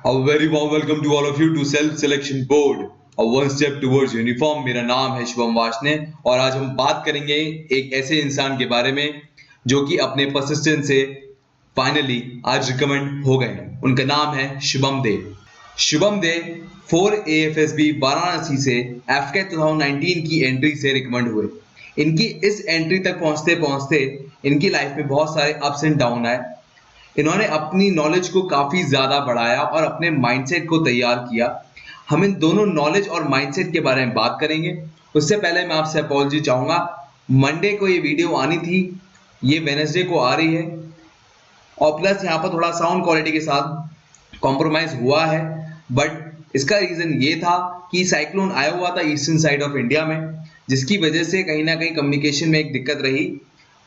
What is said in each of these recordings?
A very warm welcome to all of you to Self Selection Board, a one step towards uniform। मेरा नाम है शुभम वार्ष्णे और आज हम बात करेंगे एक ऐसे इंसान के बारे में जो कि अपने परसिस्टेंस से फाइनली आज रिकमेंड हो गए हैं। उनका नाम है शुभम दे। शुभम दे 4 AFSB वाराणसी से AFCAT 2019 की एंट्री से रिकमेंड हुए। इनकी इस एंट्री तक पहुंचते पहुंचते इनकी लाइफ में बहुत सारे अप्स एंड डाउन आए। इन्होंने अपनी नॉलेज को काफी ज्यादा बढ़ाया और अपने माइंडसेट को तैयार किया। हम इन दोनों नॉलेज और माइंडसेट के बारे में बात करेंगे। उससे पहले मैं आपसे अपॉलजी चाहूंगा। मंडे को ये वीडियो आनी थी, ये वेडनेसडे को आ रही है और प्लस यहाँ पर थोड़ा साउंड क्वालिटी के साथ कॉम्प्रोमाइज हुआ है, बट इसका रीजन ये था कि साइक्लोन आया हुआ था ईस्टर्न साइड ऑफ इंडिया में, जिसकी वजह से कहीं ना कहीं कम्युनिकेशन में एक दिक्कत रही,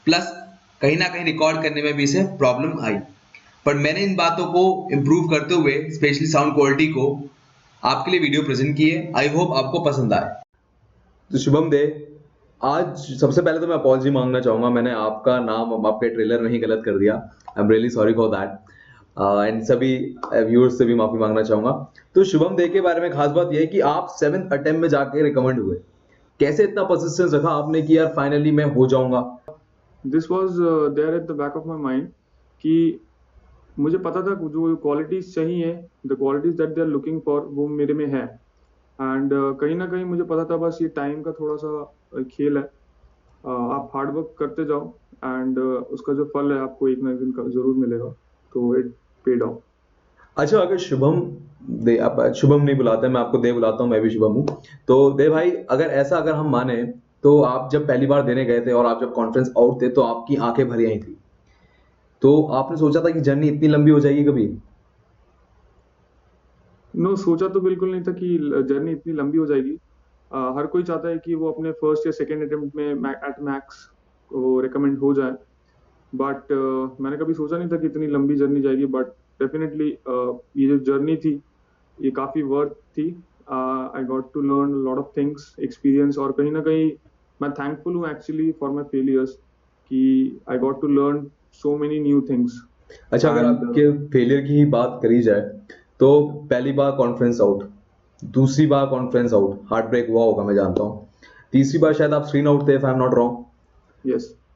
प्लस कहीं ना कहीं रिकॉर्ड करने में भी इसे प्रॉब्लम आई। पर मैंने इन बातों को इम्प्रूव करते हुए स्पेशली साउंड क्वालिटी को आपके लिए वीडियो प्रेजेंट की है। आई होप आपको पसंद आए। तो शुभम दे, आज सबसे पहले तो मैं अपॉलजी मांगना चाहूंगा। मैंने आपका नाम आपके ट्रेलर में ही गलत कर दिया। I am really sorry for that and सभी व्यूअर्स से भी माफी मांगना चाहूंगा। तो शुभम दे के बारे में खास बात यह है कि आप 7th अटेम्प्ट में जाके रिकमेंड हुए। कैसे इतना परसिस्टेंस रखा आपने कि यार फाइनली मैं हो जाऊंगा? This was there at the back of my mind कि मुझे पता था जो क्वालिटीज चाहिए, the qualities that they are looking for, वो मेरे में है। एंड कहीं ना कहीं मुझे पता था बस ये टाइम का थोड़ा सा खेल है। आप हार्ड वर्क करते जाओ एंड उसका जो फल है आपको एक ना एक दिन जरूर मिलेगा। तो इट पेड ऑफ। अच्छा, अगर शुभम दे, आप शुभम नहीं बुलाते, मैं आपको दे बुलाता हूँ, मैं भी शुभम हूँ। तो दे भाई, अगर हम माने तो आप जब पहली बार देने गए थे और आप जब कॉन्फ्रेंस आउट थे तो आपकी आंखें भरी आई थी। तो आपने सोचा था कि जर्नी इतनी लंबी हो जाएगी कभी? नो, सोचा तो बिल्कुल नहीं था कि जर्नी इतनी लंबी हो जाएगी। हर कोई चाहता है कि वो अपने फर्स्ट या सेकेंड अटेम्प्ट में एट मैक्स वो रिकमेंड हो जाए, बट मैंने कभी सोचा नहीं था कि इतनी लंबी जर्नी जाएगी। बट डेफिनेटली ये जो जर्नी थी ये काफ़ी वर्थ थी। I got to learn lot of things, experience, और कहीं ना कहीं मैं थैंकफुल हूँ एक्चुअली फॉर माई फेलियर्स कि I got to learn so many new things. अच्छा, अगर आपके फेलियर की ही बात करी जाए तो पहली बार कॉन्फ्रेंस आउट, दूसरी बार कॉन्फ्रेंस आउट, हार्ट ब्रेक हुआ होगा मैं जानता हूँ। तीसरी बार शायद आप स्क्रीन आउट थे, if I am not wrong.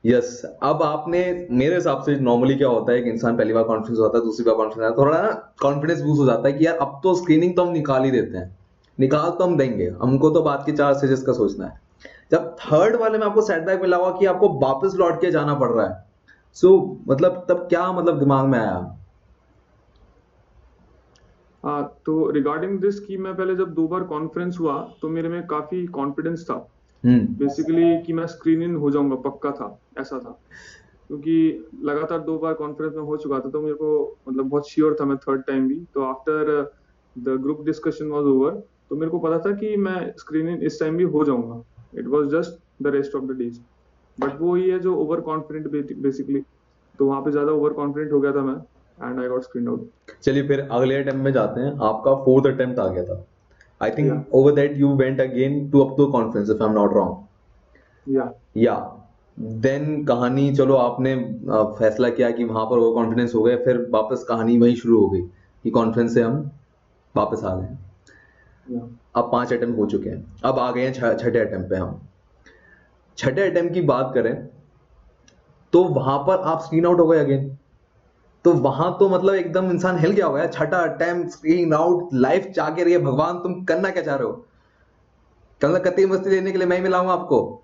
Yes. अब आपने, मेरे हिसाब से नॉर्मली क्या होता है कि इंसान पहली बार कॉन्फ्रेंस होता है, दूसरी बार कॉन्फ्रेंस आता है, थोड़ा ना कॉन्फिडेंस बूस्ट हो जाता है कि यार अब तो स्क्रीनिंग तो हम निकाल ही देते हैं, निकाल तो हम देंगे, हमको तो बात के 4 स्टेजेस का सोचना है। जब थर्ड वाले में आपको सेटबैक मिला हुआ कि आपको वापस लौट के जाना पड़ रहा है, सो मतलब तब क्या दिमाग में आया? तो रिगार्डिंग दिस कि मैं पहले जब 2 बार कॉन्फ्रेंस हुआ तो मेरे में काफी कॉन्फिडेंस था बेसिकली कि मैं स्क्रीन इन हो जाऊंगा, पक्का था, ऐसा था। क्योंकि लगातार 2 बार कॉन्फ्रेंस में हो चुका था तो मेरे को मतलब बहुत श्योर था मैं थर्ड टाइम भी। तो after the group discussion was over तो मेरे को पता था कि मैं स्क्रीन इन इस टाइम भी हो जाऊंगा। It was just the rest of the days. But वो ही है जो ओवर कॉन्फिडेंट बेसिकली, तो वहां पे ज्यादा ओवर कॉन्फिडेंट हो गया था मैं and I got screen out. चलिए फिर अगले अटेम्प्ट में जाते हैं। आपका 4th अटेम्प्ट आ गया था। I think over that you went again to up to conference, if I am not wrong. या देन कहानी, चलो आपने फैसला किया कि वहां पर ओवर कॉन्फिडेंस हो गए, फिर वापस कहानी वहीं शुरू हो गई कि कॉन्फ्रेंस से हम वापस आ गए। अब 5 अटेम्प्ट हो चुके हैं, अब आ गए हैं छठे अटेम्प्ट पे। हम छठे अटेम्प्ट की बात करें तो वहां पर आप स्क्रीन आउट हो गए अगेन। तो वहां तो मतलब एकदम इंसान हिल गया होगा। छठा अटेम्प्ट, स्क्रीन आउट, लाइफ चाह के रही है, भगवान तुम करना क्या चाह रहे हो? कल कत्ती मस्ती लेने के लिए मैं ही मिलाऊंगा आपको।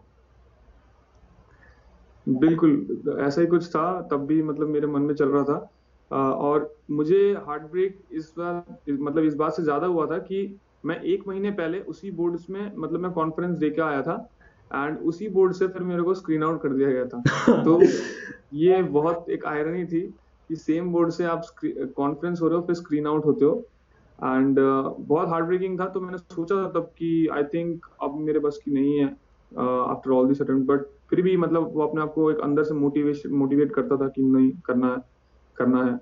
बिल्कुल ऐसा ही कुछ था तब भी, मतलब मेरे मन में चल रहा था। और मुझे हार्ट ब्रेक इस बात से ज्यादा हुआ था कि मैं 1 महीने पहले उसी बोर्ड में, मतलब मैं कॉन्फ्रेंस दे के आया था एंड उसी बोर्ड से फिर मेरे को स्क्रीन आउट कर दिया गया था। तो ये बहुत एक आयरनी थी कि सेम बोर्ड से आप कॉन्फ्रेंस हो रहे हो फिर स्क्रीन आउट होते हो एंड बहुत हार्ट ब्रेकिंग था। तो मैंने सोचा था तब कि आई थिंक अब मेरे बस की नहीं है after all this attempt. But फिर भी मतलब वो अपने आप को एक अंदर से मोटिवेट करता था कि नहीं, करना है।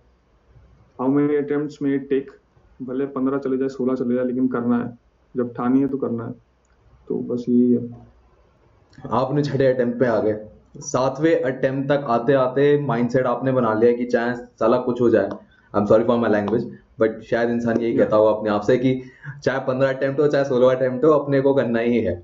हाउ मेनी अटेम्प्ट्स में इट टेक, भले 15 चले जाए, 16 चले जाए, लेकिन करना है। जब ठानी है तो करना है। तो बस यही है। आपने छठे अटेम्प्ट पे आ गए। 7वें अटेम्प्ट तक आते आते माइंडसेट आपने बना लिया कि चाहे साला कुछ हो जाए, I am sorry for my language, but शायद इंसान यही कहता होगा अपने आप से कि चाहे 15 अटेम्प्ट हो चाहे 16 अटेम्प्ट हो, अपने को करना ही है।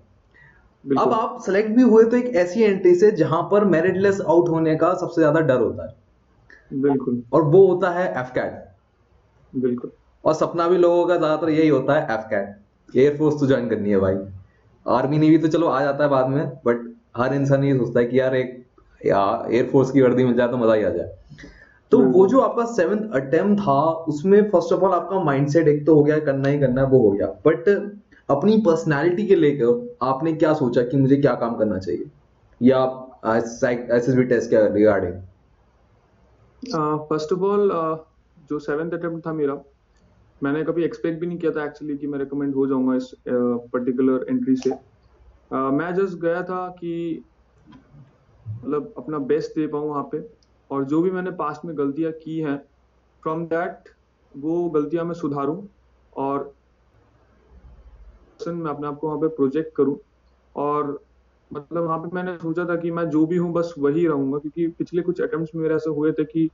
अब आप सेलेक्ट भी हुए तो एक ऐसी एंट्री से जहां पर मेरिटलेस आउट होने का सबसे ज्यादा डर होता है। बिल्कुल। और वो होता है एफकैट। बिल्कुल। और सपना भी लोगों का ज्यादातर यही होता है एफकैट, एयरफोर्स तो ज्वाइन करनी है भाई। आर्मी नेवी तो चलो आ जाता है बाद में, बट हर इंसान ये सोचता है कि यार एक एयरफोर्स की वर्दी मिल जाए तो मजा ही आ जाए। तो वो जो आपका 7th अटेम्प्ट था उसमें फर्स्ट ऑफ ऑल आपका माइंडसेट एक तो हो गया करना ही करना है, वो हो गया, बट अपनी पर्सनालिटी के लेकर आपने क्या सोचा कि मुझे क्या काम करना चाहिए, या एसएसबी टेस्ट के रिगार्डिंग? फर्स्ट ऑफ ऑल जो 7th अटेम्प्ट था मेरा, मैंने कभी एक्सपेक्ट भी नहीं किया था एक्चुअली कि मैं रिकमेंड हो जाऊंगा इस पर्टिकुलर एंट्री से। मैं जस्ट गया था कि मतलब अपना बेस्ट दे पाऊँ वहाँ पे, और जो भी मैंने पास्ट में गलतियाँ की हैं फ्रॉम दैट वो गलतियाँ मैं सुधारूं, और मैं अपने आप को वहाँ पे प्रोजेक्ट करूं। और मतलब वहाँ पे मैंने सोचा था कि मैं जो भी हूँ बस वही रहूंगा, क्योंकि पिछले कुछ अटेम्प्ट्स में मेरे ऐसे हुए थे कि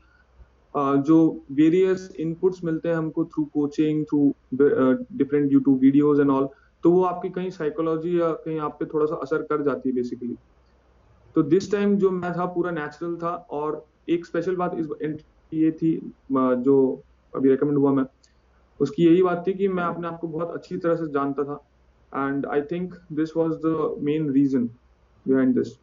जो वेरियस इनपुट्स मिलते हैं हमको through coaching, through different YouTube videos and all, तो वो आपकी कहीं साइकोलॉजी या कहीं आप पे थोड़ा सा असर कर जाती है बेसिकली। तो दिस टाइम जो मैं था पूरा नेचुरल था। और एक स्पेशल बात इस ये थी जो अभी रिकमेंड हुआ मैं, उसकी यही बात थी कि मैं अपने आप को बहुत अच्छी तरह से जानता था, and I think this was the main reason behind this.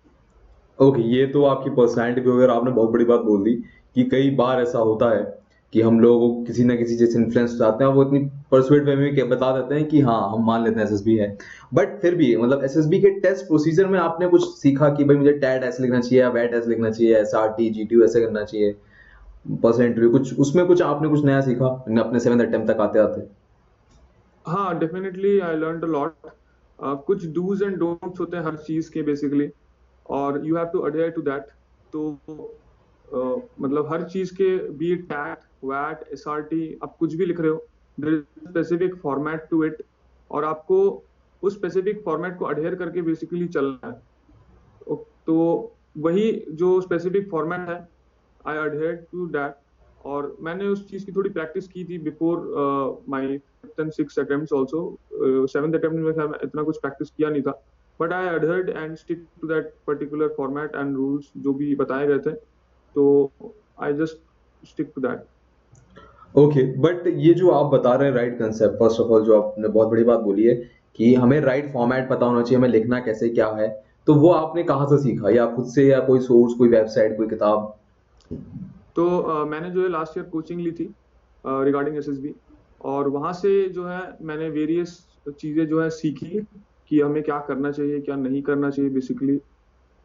Okay, ये तो आपकी पर्सनैलिटी पे वगैरह आपने बहुत बड़ी बात बोल दी कि कई बार ऐसा होता है कि हम लोगों को किसी ना किसी जैसे इन्फ्लुएंस चाहते हैं, वो इतनी परसुएट वे में बता देते हैं कि हाँ हम मान लेते हैं एसएसबी है, बट फिर भी मतलब एसएसबी के टेस्ट प्रोसीजर में आपने कुछ सीखा कि भाई मुझे टैट ऐसे लिखना चाहिए या वैट ऐसे लिखना चाहिए, एसआरटी जीटीयू ऐसे करना चाहिए, पर्सनल इंटरव्यू, कुछ उसमें कुछ आपने कुछ नया सीखा अपने 7th अटेम्प्ट तक आते आते? हाँ, definitely I learned a lot. कुछ डूज एंड डोंट्स होते हैं हर चीज के बेसिकली, और you have to adhere to that. तो मतलब हर चीज के, बी इट टैट वैट एसआरटी, आप कुछ भी लिख रहे हो, there is specific format to it, और आपको उस स्पेसिफिक फॉर्मेट को अडेयर करके बेसिकली चलना है। तो वही जो स्पेसिफिक फॉर्मेट है, आई अडेयर टू दैट। और मैंने उस चीज की थोड़ी प्रैक्टिस की थी before my 5th and 6th attempts also. 7th attempt में खैर इतना कुछ प्रैक्टिस किया नहीं था, but I adhered and stick to that particular format and rules जो भी बताए गए थे, तो I just stick to that. Okay, but ये जो आप बता रहे हैं right concept, first of all जो आपने बहुत बड़ी बात बोली है कि हमें राइट फॉर्मेट पता होना चाहिए, हमें लिखना कैसे क्या है, तो वो आपने कहाँ से सीखा, या खुद से या कोई सोर्स, कोई वेबसाइट, कोई किताब? तो मैंने जो है लास्ट ईयर कोचिंग ली थी रिगार्डिंग एसएसबी, और वहां से जो है मैंने वेरियस चीजें जो है सीखी कि हमें क्या करना चाहिए क्या नहीं करना चाहिए basically,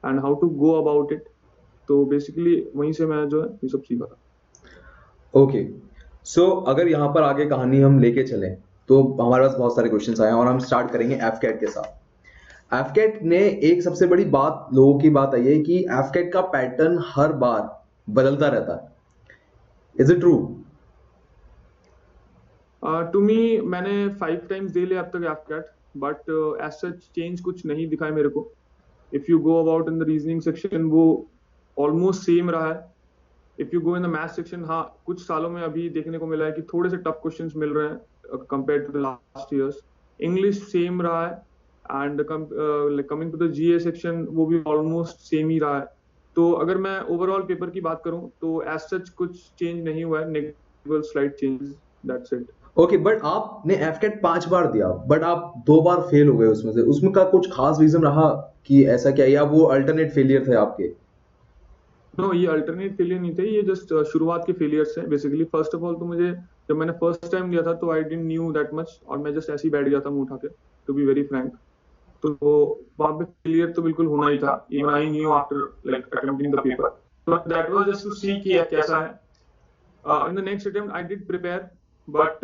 and how to go about it. तो बेसिकली वहीं से मैं जो है ये सब सीखा था। ओके, सो अगर यहाँ पर आगे कहानी हम लेके चलें तो हमारे पास बहुत सारे क्वेश्चंस आए हैं और हम स्टार्ट करेंगे एफकैट के साथ। एफकैट ने एक सबसे बड़ी बात, लोगों की बात आई है कि एफकैट का पैटर्न हर बार बदलता रहता है, is it true? To me, मैंने 5 टाइम्स दे लिया अब तक AFCAT, but as such change कुछ नहीं दिखा है मेरे को। If you go about in the reasoning section, वो ऑलमोस्ट सेम रहा है। If you go in the math section, हाँ कुछ सालों में अभी देखने को मिला है कि थोड़े से टफ क्वेश्चंस मिल रहे हैं compare to the last years. English same रहा है, and coming to the GA section वो भी ऑलमोस्ट सेम ही रहा है। तो अगर मैं ओवरऑल पेपर की बात करूं तो एज सच कुछ चेंज नहीं हुआ है, negative slide changes, that's it. Okay, but आपने एफकैट 5 बार दिया, बट आप 2 बार फेल हो गए उसमें से, उसमें का कुछ खास रीजन रहा कि ऐसा क्या, या वो अल्टरनेट फेलियर थे आपके? नो, ये अल्टरनेट फेलियर नहीं थे, ये जस्ट शुरुआत के फेलियर्स हैं बेसिकली। फर्स्ट ऑफ ऑल तो मुझे, जब मैंने फर्स्ट टाइम लिया था तो I didn't knew that much, और मैं जस्ट ऐसे ही बैठ गया था मुंह उठा के, टू बी वेरी फ्रैंक। तो वहां पे फेलियर तो बिल्कुल होना ही था, even I knew after like attempting the paper. तो that was just to see कि कैसा है। In the next attempt, I did prepare, but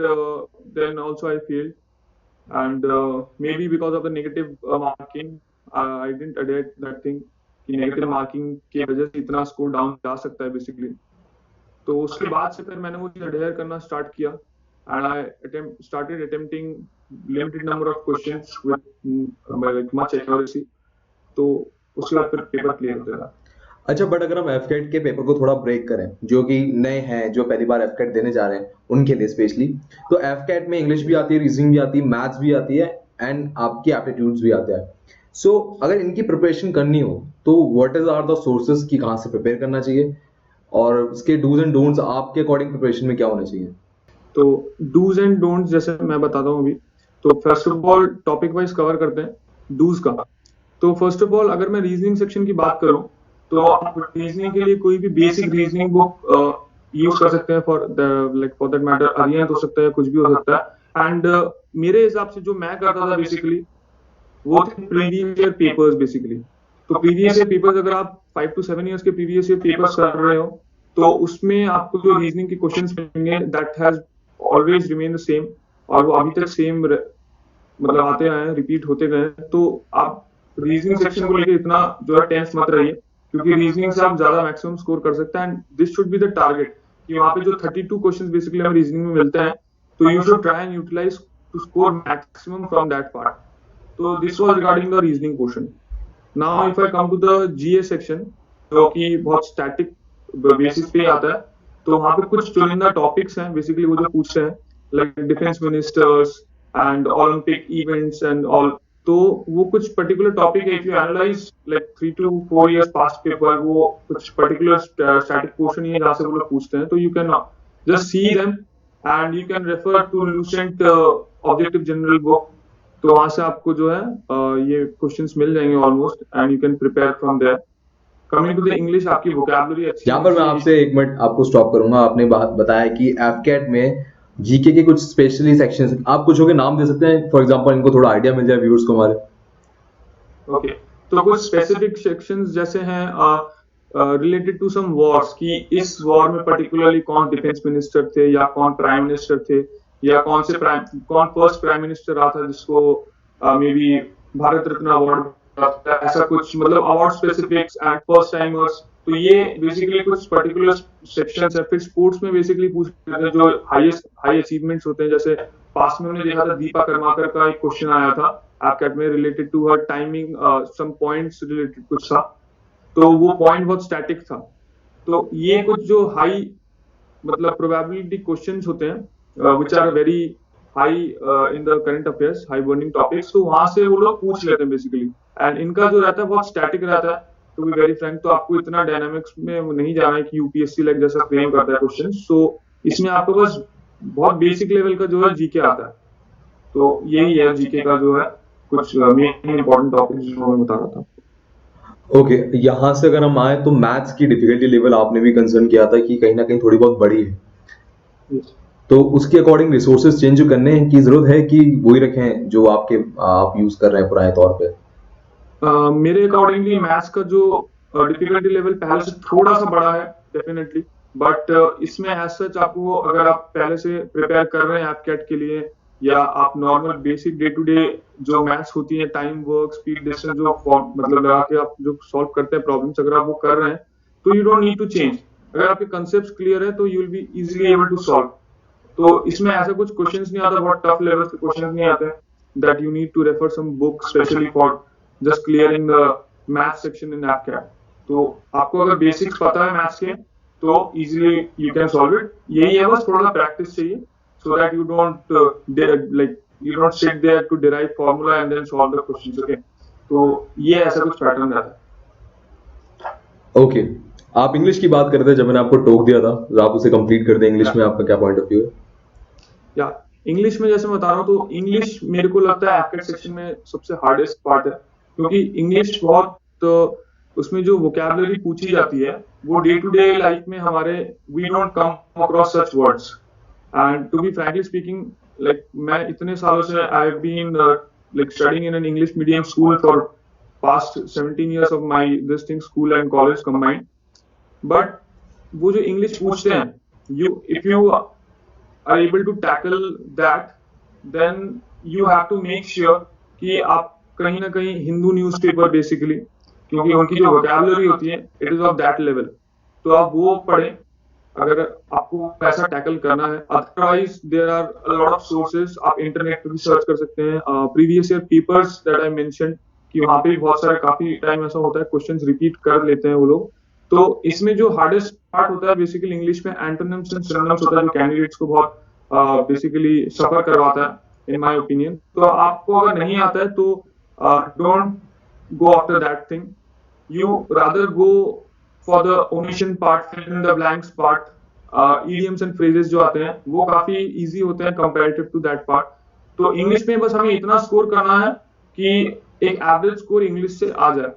then also I failed, and maybe because of the negative marking, I didn't adhere that thing कि negative marking की वजह से इतना score down जा सकता है basically। तो उसके बाद से फिर मैंने वो adhere करना start किया, and I started attempting limited number of questions with like much accuracy। तो उसके बाद फिर पेपर क्लियर होता था। अच्छा, बट अगर हम एफकेट के पेपर को थोड़ा ब्रेक करें, जो कि नए हैं, जो पहली बार एफकेट देने जा रहे हैं उनके लिए स्पेशली, तो एफकेट में इंग्लिश भी आती है, रीजनिंग भी आती है, मैथ्स भी आती है एंड आपकी एप्टीट्यूड्स भी आते हैं। सो अगर इनकी प्रिपरेशन करनी हो तो what is are the sources की कहाँ से प्रिपेयर करना चाहिए, और उसके डूज एंड डोंट्स आपके अकॉर्डिंग प्रिपरेशन में क्या होना चाहिए? तो डूज एंड डोंट्स जैसे मैं बताता हूँ अभी। तो first of all topic wise cover करते हैं डूज का। तो फर्स्ट ऑफ ऑल अगर मैं रीजनिंग सेक्शन की बात करूं, तो आप रीजनिंग के लिए कोई भी बेसिक रीजनिंग बुक यूज कर सकते हैं for for that matter Arihant हो सकता है, कुछ भी हो सकता है। एंड मेरे हिसाब से जो मैं करता था बेसिकली वो थे प्रीवियस ईयर पेपर्स बेसिकली। तो प्रीवियस ईयर पेपर्स अगर आप 5 to 7 ईयर्स के प्रीवियस ईयर पेपर्स कर रहे हो, तो उसमें आपको जो रीजनिंग के क्वेश्चंस मिलेंगे that has always remain the same, और वो अभी तक सेम मतलब आते आए हैं, रिपीट होते गए हैं। तो आप रीजनिंग सेक्शन को लेकर इतना जो है टेंस मत रहिए, क्योंकि रीजनिंग से आप ज्यादा मैक्सिमम स्कोर कर सकते हैं। And this should be the target कि वहां पे जो 32 क्वेश्चंस बेसिकली हमें रीजनिंग में मिलते हैं, तो you should try and utilize to score maximum from that part. तो this was regarding the reasoning portion. Now if I come to the GA section, जो कि बहुत स्टैटिक बेसिस पे आता है, तो वहां पे कुछ चुनिंदा टॉपिक्स हैं बेसिकली वो जो पूछते हैं, like defence ministers and Olympic events and all. तो वो कुछ पर्टिकुलर टॉपिक है, if you analyse like 3 to 4 years past paper, वो कुछ पर्टिकुलर स्टैटिक पोर्शन ही है जहाँ से वो लोग पूछते हैं। तो you can just see them and you can refer to Lucent objective general book. तो वहां से आपको जो है ये क्वेश्चंस मिल जाएंगे almost, and you can prepare from there. Coming to the English, आपकी वोकैबुलरी अच्छी यहाँ पर मैं आपसे एक मिनट आपको स्टॉप करूंगा। आपने बताया कि एफकेट में जीके के कुछ स्पेशली सेक्शंस, आप कुछ के नाम दे सकते हैं फॉर एग्जांपल, इनको थोड़ा आइडिया मिल जाए व्यूअर्स को हमारे? ओके, तो कुछ स्पेसिफिक सेक्शंस जैसे हैं रिलेटेड टू सम वॉर्स, कि इस वॉर में पर्टिकुलरली कौन डिफेंस मिनिस्टर थे, या कौन प्राइम मिनिस्टर थे, या कौन फर्स्ट प्राइम मिनिस्टर रहा था जिसको may be Bharat Ratna award, ऐसा कुछ मतलब award specifics and first timers. तो ये बेसिकली कुछ पर्टिकुलर सेक्शंस है। फिर स्पोर्ट्स में बेसिकली पूछ लेते हैं जो हाई अचीवमेंट्स होते हैं, जैसे पास्ट में हमने देखा था दीपा कर्माकर का एक क्वेश्चन आया था AFCAT में रिलेटेड टू हर टाइमिंग, सम पॉइंट्स रिलेटेड कुछ था, तो वो पॉइंट बहुत स्टैटिक था। तो ये कुछ जो हाई मतलब प्रोबेबिलिटी क्वेश्चंस होते हैं which are very high in the current affairs, high burning topics, तो वहां से वो लोग पूछ लेते हैं बेसिकली। एंड इनका जो रहता है बहुत स्टैटिक रहता है, टू बी वेरी फ्रैंक। तो आपको इतना डायनामिक्स में नहीं जाना है कि यूपीएससी लाइक जैसा फ्रेम करता है क्वेश्चन। सो इसमें आपको बस बहुत बेसिक लेवल का जो है जीके आता है। तो यही है जीके का जो है कुछ मेन इंपॉर्टेंट टॉपिक्स जो मैं बता रहा था। ओके, यहाँ से अगर हम आए तो मैथ्स की डिफिकल्टी लेवल आपने भी कंसर्न किया था कि कहीं ना कहीं थोड़ी बहुत बड़ी है, Yes. तो उसके अकॉर्डिंग रिसोर्सेज चेंज करने की जरूरत है कि वही रखें जो आप यूज कर रहे हैं पुराने तौर पे? मेरे अकॉर्डिंगली मैथ्स का जो डिफिकल्टी लेवल पहले से थोड़ा सा बड़ा है डेफिनेटली, बट इसमें एज सच आपको अगर आप पहले से प्रिपेयर कर रहे हैं एफकेट के लिए, या आप normal basic day to day जो मैथ्स होती है, टाइम वर्क स्पीड डिस्टेंस, जो मतलब लगा के आप जो सॉल्व करते हैं प्रॉब्लम्स, अगर आप वो कर रहे हैं तो you don't need to change. अगर आपके कंसेप्ट क्लियर है तो you will be easily able to solve. तो इसमें ऐसा कुछ क्वेश्चंस नहीं आता, बहुत टफ लेवल के क्वेश्चंस नहीं आते that you need to refer some book specially for just clearing the maths section in AFCAT। तो आपको अगर बेसिक्स पता है मैथ्स के तो easily you can solve it. यही है, बस थोड़ा प्रैक्टिस चाहिए so that you don't you don't sit there to derive formula and then solve the questions. Okay, तो ये ऐसा कुछ पैटर्न रहता है। ओके, आप इंग्लिश की बात कर रहे थे, जब मैंने आपको टोक दिया था तो आप उसे कंप्लीट कर दें। इंग्लिश में आपका क्या पॉइंट ऑफ व्यू है? या इंग्लिश में जैसे मैं बता रहा हूँ, तो इंग्लिश मेरे को लगता है AFCAT सेक्शन में सबसे हार्डेस्ट पार्ट है, क्योंकि इंग्लिश बहुत उसमें जो वोकैबुलरी पूछी जाती है वो डे टू डे लाइफ में हमारे we don't come across such words. And to be frankly speaking, like मैं इतने सालों से I have been like studying in an English medium school for past 17 years of my this thing school and college combined, but वो जो English पूछते हैं, if you are able to tackle that, then you have to make sure कि आप कहीं ना कहीं Hindu newspaper basically, क्योंकि उनकी जो वोकैबुलरी होती है it is of that level, तो आप वो पढ़ें अगर आपको ऐसा टैकल करना है। Otherwise there are a lot of sources, आप इंटरनेट पे भी सर्च कर सकते हैं। Previous year papers that I mentioned कि वहां पे बहुत सारे काफी टाइम ऐसा होता है क्वेश्चंस रिपीट कर लेते हैं वो लोग, तो इसमें जो हार्डेस्ट पार्ट होता है बेसिकली इंग्लिश में एंटोनिम्स एंड सिनोनिम्स होता है, जो कैंडिडेट्स को बहुत बेसिकली सफर करवाता है इन माय ओपिनियन। तो आपको अगर नहीं आता है तो don't go after that thing. You rather go for the omission part, fill in the blanks part. Idioms and phrases जो आते हैं वो काफी easy होते हैं comparative to that part. तो इंग्लिश में बस हमें इतना स्कोर करना है कि एक एवरेज स्कोर इंग्लिश से आ जाए।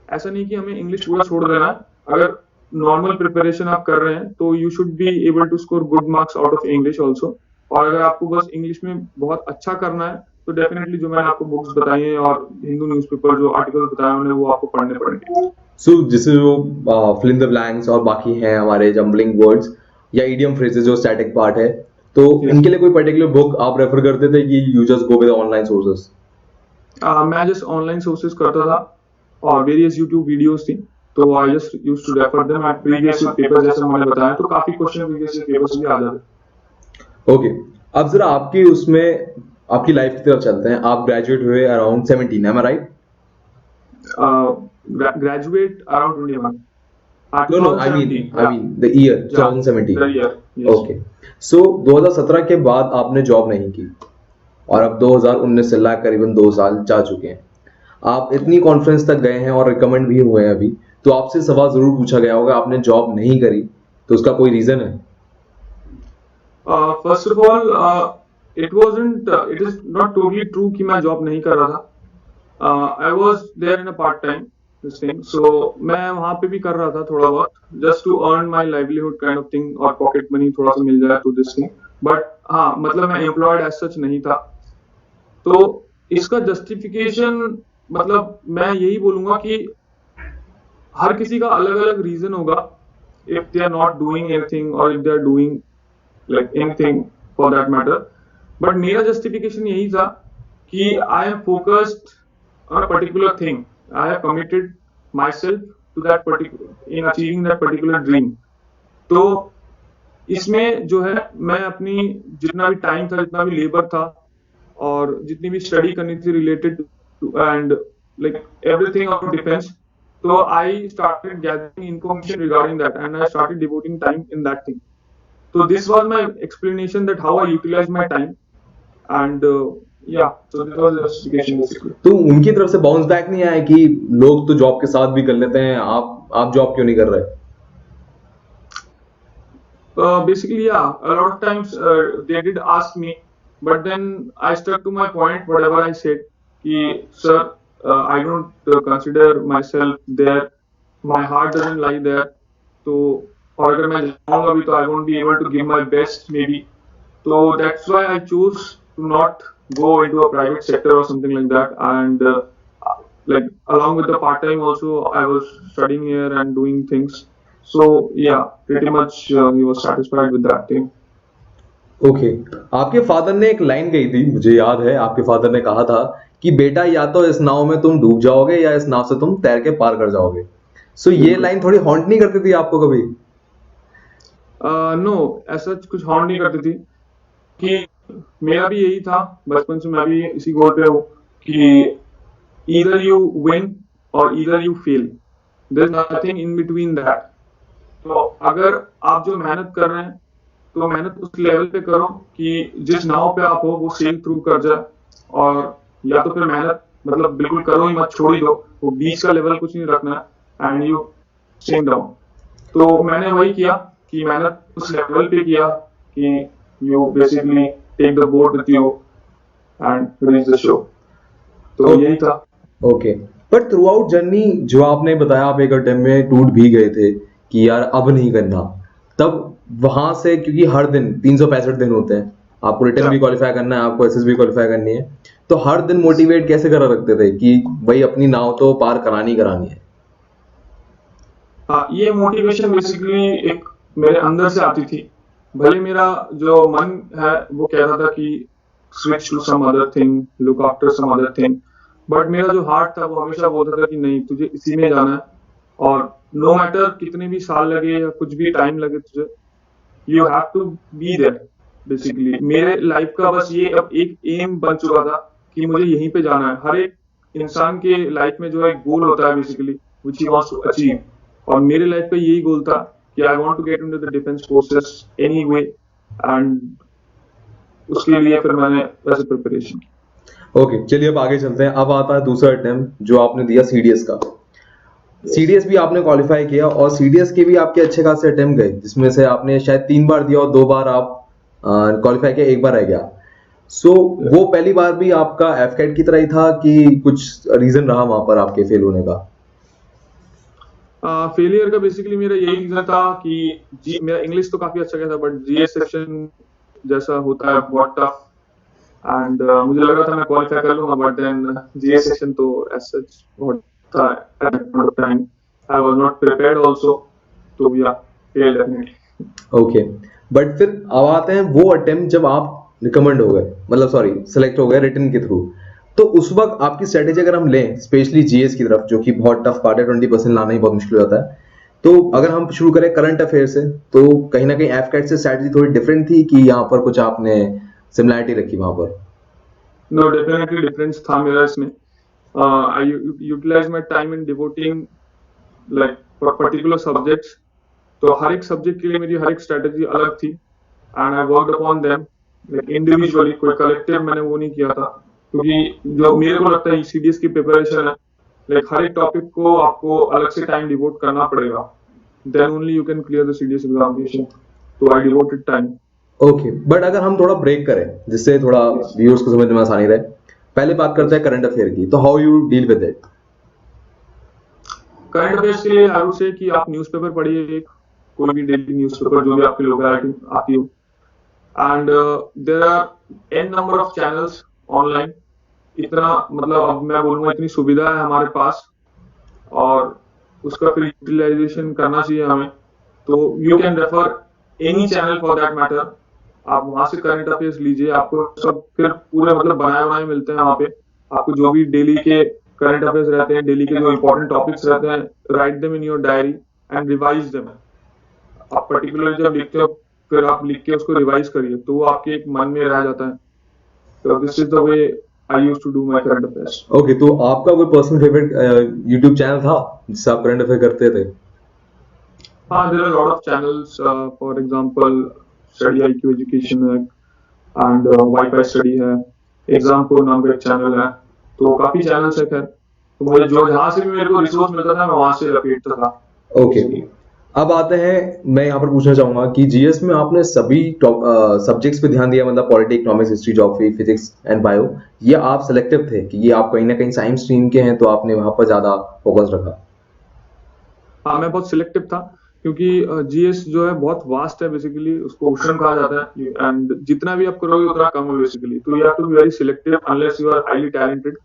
ऐसा नहीं कि हमें इंग्लिश पूरा छोड़ देना है। अगर नॉर्मल प्रिपरेशन आप कर रहे हैं तो you should be able to score good marks out of English also. और अगर आपको बस इंग्लिश में बहुत अच्छा करना है तो डेफिनेटली जो मैंने आपको बुक्स बताई हैं और हिंदू न्यूज़पेपर जो आर्टिकल बताए उन्हें वो आपको पढ़ने पड़ेंगे। सो जैसे जो फिल इन द ब्लैंक्स और बाकी हैं हमारे जम्बलिंग वर्ड्स या इडियम फ्रेजेस जो स्टैटिक पार्ट है, तो इनके लिए कोई पर्टिकुलर बुक आप रेफर करते थे कि you just go with online sources? मैं जस्ट ऑनलाइन सोर्सेस करता था और वेरियस यूट्यूब वीडियोस थी, तो I just used to refer them at previous paper, जैसे मैंने बताया, तो काफी क्वेश्चन प्रीवियस पेपर्स भी आ जाते। ओके, अब जरा आपकी उसमें आपकी लाइफ की तरफ चलते हैं। आप ग्रेजुएट हुए around 17, am I right? Graduate around 21. No, I mean the year 2017. The year, yes. Okay. So 2017 के बाद आपने जॉब नहीं की और अब 2019 से लाकर करीबन 2 साल जा चुके हैं। आप इतनी कॉन्फ्रेंस तक गए हैं और रिकमेंड भी हुए हैं अभी, तो आपसे सवाल जरूर पूछा गया होगा आपने जॉब नहीं करी, तो उसका कोई रीजन है? First of all it is not totally true कि मैं जॉब नहीं कर रहा था। I was there in a part time this thing, so मैं वहाँ पे भी कर रहा था थोड़ा बहुत, just to earn my livelihood kind of thing, और pocket money थोड़ा सा मिल जाए to this thing, but हाँ मतलब मैं employed as such नहीं था। तो इसका justification मतलब मैं यही बोलूँगा कि हर किसी का अलग अलग रीजन होगा if they are not doing anything or if they are doing like anything for that matter। But मेरा जस्टिफिकेशन यही था कि I am focused on a particular thing, I have committed myself to that particular in achieving that particular dream. तो इसमें जो है मैं अपनी जितना भी टाइम था, जितना भी लेबर था और जितनी भी स्टडी करनी थी related to and like everything of defence, तो I started gathering information regarding that and I started devoting time in that thing. So this was my explanation that how I utilize my time and yeah, so this was the justification basically। तो उनकी तरफ से bounce back नहीं आया कि लोग तो job के साथ भी कर लेते हैं, आप जॉब क्यों नहीं कर रहे? Basically yeah, a lot of times they did ask me, but then I stuck to my point whatever I said कि sir I don't consider myself there, my heart doesn't lie there, तो और अगर मैं जाऊंगा भी तो I won't be able to give my best maybe, तो that's why I choose to not go into a private sector और something like that and like along with the part time also I was studying here and doing things, so yeah pretty much he was satisfied with that thing। Okay, आपके father ने एक line कही थी, मुझे याद है आपके father ने कहा था कि बेटा या तो इस नाव में तुम डूब जाओगे या इस नाव से तुम तैर के पार कर जाओगे। सो ये लाइन थोड़ी हॉन्ट नहीं करती थी आपको कभी? नो ऐसा कुछ हॉन्ट नहीं करती थी कि मेरा भी यही था, बचपन से मैं भी इसी गोल पे हूँ कि either you win or either you fail, there's nothing in between that। तो अगर आप जो मेहनत कर रहे हैं तो मेहनत उस लेवल पे करो कि जिस नाव पे आप हो वो सेल थ्रू कर जाए, और या तो फिर मेहनत मतलब बिल्कुल करो ही मत, छोड़ ही दो, वो बीच का लेवल कुछ नहीं रखना है एंड यू सिंक डाउन। तो मैंने वही किया कि मैंने उस लेवल पे किया कि you basically take the board with you and reach the show, तो यही था। Okay, but throughout journey जो आपने बताया आप एक टाइम में टूट भी गए थे कि यार अब नहीं करना, तब वहां से क्योंकि हर दिन 365 दिन होते हैं, आपको रिटर्न भी क्वालिफाई करना है, आपको एसएसबी क्वालिफाई करनी है, तो हर दिन मोटिवेट कैसे करा रखते थे कि भाई अपनी नाव तो पार करानी करानी है? हाँ, ये मोटिवेशन बेसिकली एक मेरे अंदर से आती थी। भले मेरा जो मन है वो कहता था कि switch to some other thing, look after some other thing, but मेरा जो हार्ट था वो हमेशा बोलता था कि नहीं, तुझे इसी में जाना है, और नो मैटर कितने भी साल लगे या कुछ भी टाइम लगे तुझे, you have to be there basically. मेरे लाइफ का बस ये अब एक एम बन चुका था कि मुझे यहीं पे जाना है। हर एक इंसान के लाइफ में जो एक गोल होता है basically which he wants to achieve, और मेरे लाइफ का यही गोल था कि I want to get into the defence forces anyway, and उसके लिए फिर मैंने वैसे प्रिपरेशन की। ओके, चलिए अब आगे चलते हैं। अब आता है दूसरा अटेम्प्ट जो आपने दिया सीडीएस का। सीडीएस भी आपने क्वालिफाई किया और सीडीएस के भी आपके अच्छे खासे अटेम्प्ट गए, जिसमें से आपने शायद 3 बार दिया और 2 बार आप क्वालिफाई किया, 1 बार रह गया। सो वो पहली बार भी आपका एफकैट की तरह ही था कि कुछ रीजन रहा वहां पर आपके फेल होने का? फेलियर का बेसिकली मेरा यही रीजन था कि मेरा इंग्लिश तो काफी अच्छा गया था, बट जीएस सेक्शन जैसा होता है बहुत टफ, एंड मुझे लग रहा था मैं क्वालिफाई कर लूंगा, बट देन जीएस सेक्शन तो एज सच बहुत था at that point of time. I was not prepared also, तो या फेल डेफिनेटली। ओके, बट फिर अब आते हैं वो अटेम्प्ट जब आप रिकमेंड हो गए, मतलब सॉरी सेलेक्ट हो गए रिटन के थ्रू। तो उस वक्त आपकी स्ट्रेटेजी अगर हम लें स्पेशली जीएस की तरफ, जो कि बहुत टफ पार्ट है, 20% लाना ही बहुत मुश्किल होता है, तो अगर हम शुरू करें करंट अफेयर से, तो कहीं ना कहीं एफकैट से स्ट्रेटेजी थोड़ी डिफरेंट थी कि यहाँ पर कुछ आपने सिमिलैरिटी रखी वहां पर? नो, डेफिनेटली डिफरेंस था मेरा इसमें। I utilize my time in devoting like for particular subjects, तो हर एक सब्जेक्ट के लिए मेरी हर एक स्ट्रेटेजी अलग थी, and I worked upon them like individually. कोई कलेक्टिव मैंने वो नहीं किया था, क्योंकि जो मेरे को लगता है सीडीएस की प्रिपरेशन है, लाइक हर एक टॉपिक को आपको अलग से टाइम डिवोट करना पड़ेगा, then only you can clear the CDS examination. तो I devoted time. Okay, but अगर हम थोड़ा ब्रेक करें जिससे थोड़ा व्यूअर्स को समझने में आसानी रहे, पहले बात करते हैं करंट अफेयर की, तो how you deal with it? Current affairs के लिए आई वुड से कि आप न्यूज़पेपर पढ़िए, एक कोई भी डेली न्यूज़पेपर जो भी आपकी लोकेलिटी आती हो, and there are an number of channels online. इतना मतलब अब मैं बोलूंगा इतनी सुविधा है हमारे पास, और उसका फिर यूटिलाइजेशन करना चाहिए हमें। तो you can refer any channel for that matter. आप वहां से करंट अफेयर्स लीजिए, आपको सब फिर पूरे मतलब बनाए बनाए मिलते हैं वहां पे। आपको जो भी डेली के करंट अफेयर्स रहते हैं, डेली के जो इंपॉर्टेंट टॉपिक्स रहते हैं, write them in your diary and revise them. आप पर्टिकुलरली जब लिखते हो, फिर आप लिख के उसको रिवाइज करिए, तो वो आपके एक मन में रह जाता है। तो this is the way I used to do my current affairs. Okay, तो आपका कोई पर्सनल फेवरेट यूट्यूब चैनल था जिससे आप करंट अफेयर करते थे? हाँ, there are lot of channels, for example Study IQ Education है, एंड वाईफाई स्टडी है, एग्जाम को नाम का एक चैनल है। तो काफी चैनल्स है खैर, तो मुझे जो जहां से भी मेरे को रिसोर्स मिलता था मैं वहां से लपेटता था। ओके, अब आते हैं, मैं यहाँ पर पूछना चाहूंगा कि जीएस में आपने सभी सब्जेक्ट्स पे ध्यान दिया, मतलब polity, economics, history, geography, physics and bio, ये आप सिलेक्टिव थे कि ये आप कहीं ना कहीं साइंस स्ट्रीम के हैं तो आपने वहां पर ज्यादा फोकस रखा? हाँ, मैं बहुत सिलेक्टिव था, क्योंकि जीएस जो है बहुत वास्ट है बेसिकली, उसको ओशन कहा जाता है, एंड जितना भी आप करोगे उतना कम है बेसिकली। तो you have to be very selective unless you are highly talented.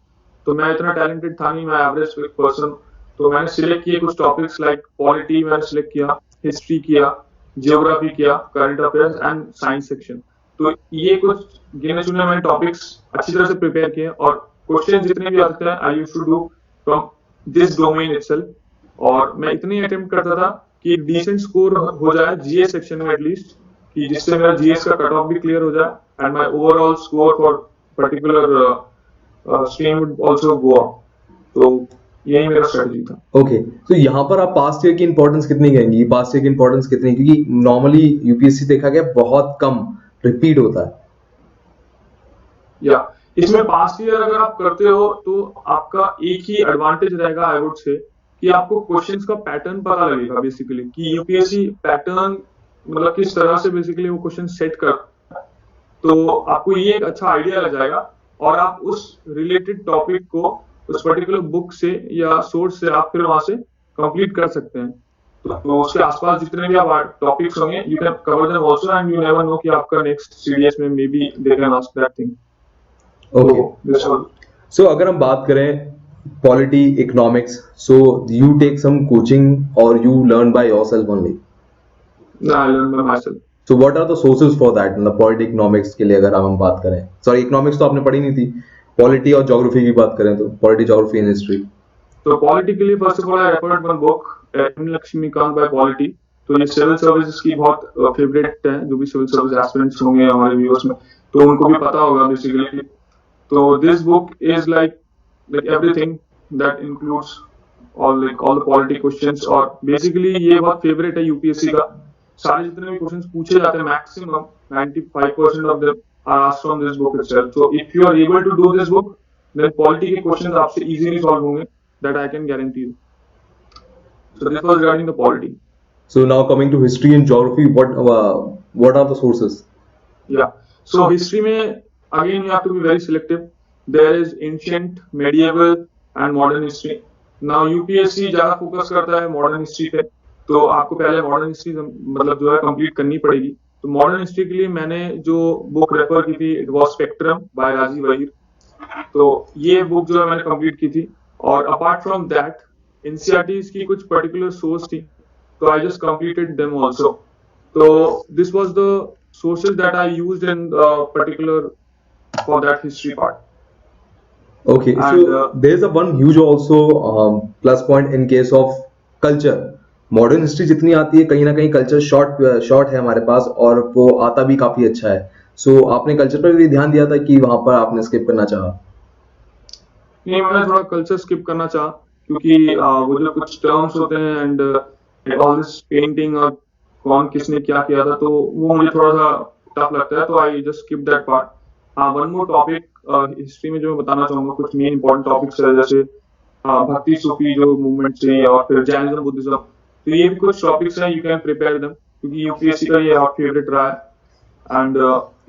तो मैं इतना टैलेंटेड था नहीं, मैं एवरेज पर्सन। तो मैंने सिलेक्ट किए कुछ टॉपिक्स, लाइक पॉलिटी मैंने सिलेक्ट किया, हिस्ट्री किया, जियोग्राफी किया, current affairs and science section. तो ये कुछ गिने चुने मैंने टॉपिक्स अच्छी तरह से प्रिपेयर किए, और क्वेश्चन जितने भी आते हैं I used to do from this domain itself. और मैं इतनी अटेम्प्ट करता था कि एक डिसेंट स्कोर हो जाए जीएस सेक्शन में एटलीस्ट, कि जिससे मेरा जीएस का कट ऑफ भी क्लियर हो जाए, and my overall score for particular stream would also go up. तो यही मेरा स्ट्रेटजी था। ओके, तो यहाँ पर आप पास्ट ईयर की इंपॉर्टेंस कितनी कहेंगी? पास्ट ईयर की इंपॉर्टेंस कितनी, क्योंकि नॉर्मली यूपीएससी देखा गया बहुत कम रिपीट होता है। या इसमें पास्ट ईयर अगर आप करते हो तो आपका एक ही एडवांटेज रहेगा आई वुड से, कि आपको क्वेश्चंस का पैटर्न पता लगेगा बेसिकली, कि यूपीएससी पैटर्न मतलब किस तरह से बेसिकली वो क्वेश्चन सेट कर। तो आपको ये एक अच्छा आइडिया लग जाएगा, और आप उस रिलेटेड टॉपिक को उस पर्टिकुलर बुक से या सोर्स से आप फिर वहां से कंप्लीट कर सकते हैं। तो उसके आसपास जितने भी आप टॉपिक्स होंगे, you can cover them also, and you never know कि आपका नेक्स्ट सीडीएस में maybe they can ask that thing. Okay, so अगर हम बात करें polity, economics, so you take some coaching और you learn by yourself only? I learn by myself. So what are the sources for that? मतलब polity, economics के लिए अगर हम बात करें, सॉरी इकोनॉमिक्स तो आपने पढ़ी नहीं थी, पॉलिटी और ज्योग्राफी की बात करें तो पॉलिटी, ज्योग्राफी एंड हिस्ट्री। तो पॉलिटी के लिए first of all I referred one book, Laxmikanth by polity. तो ये सिविल सर्विसेज की बहुत फेवरेट है, जो भी सिविल सर्विस एस्पिरेंट्स होंगे हमारे व्यूअर्स में, तो उनको भी पता होगा बेसिकली। तो this book is like everything that includes all the polity questions, और बेसिकली ये बहुत फेवरेट है यूपीएससी का। सारे जितने भी क्वेश्चंस पूछे जाते हैं maximum 95% of them are asked from this book itself. So if you are able to do this book, then polity के क्वेश्चंस आपसे इजीली सॉल्व होंगे, that I can guarantee you. So this was regarding the polity. So now coming to history and geography, what are the sources? Yeah. So history में again you have to be very selective. There is ancient, medieval and modern history. Now UPSC ज़्यादा focus करता है modern history पे, तो आपको पहले modern history मतलब जो है complete करनी पड़ेगी। तो modern history के लिए मैंने जो book रेफर की थी, it was Spectrum by Rajiv वहीर। तो ये book जो है मैंने complete की थी, और apart from that NCERTs की कुछ particular source थी, तो I just completed them also. So this was the sources that I used in particular for that history part. Okay, and, so there's a one huge also plus point in case of culture. Modern history जितनी आती है कहीं ना कहीं culture short है हमारे पास, और वो आता भी काफी अच्छा है। सो आपने कल्चर पर भी ध्यान दिया था कि वहां पर आपने स्किप करना चाहा? नहीं, मैंने थोड़ा कल्चर स्किप करना चाहा, क्योंकि वो जो कुछ टर्म्स होते हैं एंड ऑल दिस पेंटिंग और कौन किसने क्या किया था, तो वो मुझे थोड़ा सा टफ लगता है, तो I just skip that part. हाँ, वन मोर टॉपिक हिस्ट्री में जो मैं बताना चाहूंगा, कुछ मेन इंपॉर्टेंट टॉपिक्स है, जैसे भक्ति सूफी जो मूवमेंट से, और फिर जैनिज्म बुद्धिज्म, तो ये भी कुछ टॉपिक्स हैं, यू कैन प्रिपेयर देम, क्योंकि यूपीएससी का ये हॉट फेवरेट रहा है। And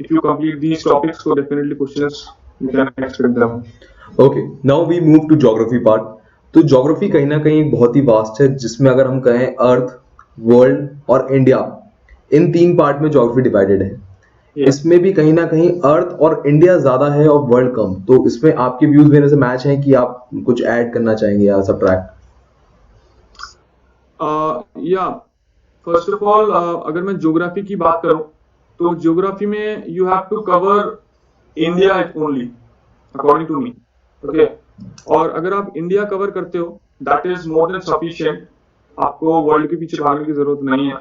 if you complete these topics, तो definitely questions you can expect them. Okay, now we move to geography part. तो ज्योग्राफी कहीं ना कहीं बहुत ही वास्ट है, जिसमें अगर हम कहें अर्थ, वर्ल्ड और इंडिया, इन तीन पार्ट में ज्योग्राफी डिवाइडेड है। इसमें भी कहीं ना कहीं अर्थ और इंडिया ज्यादा है और वर्ल्ड कम। तो इसमें आपके व्यूज मेरे से मैच हैं कि आप कुछ ऐड करना चाहेंगे या सब्ट्रैक्ट? या फर्स्ट ऑफ ऑल, अगर मैं ज्योग्राफी की बात करूं, तो ज्योग्राफी में you have to cover India only according to me. Okay, और अगर आप इंडिया कवर करते हो, that is more than sufficient. आपको वर्ल्ड के पीछे भागने की जरूरत नहीं है,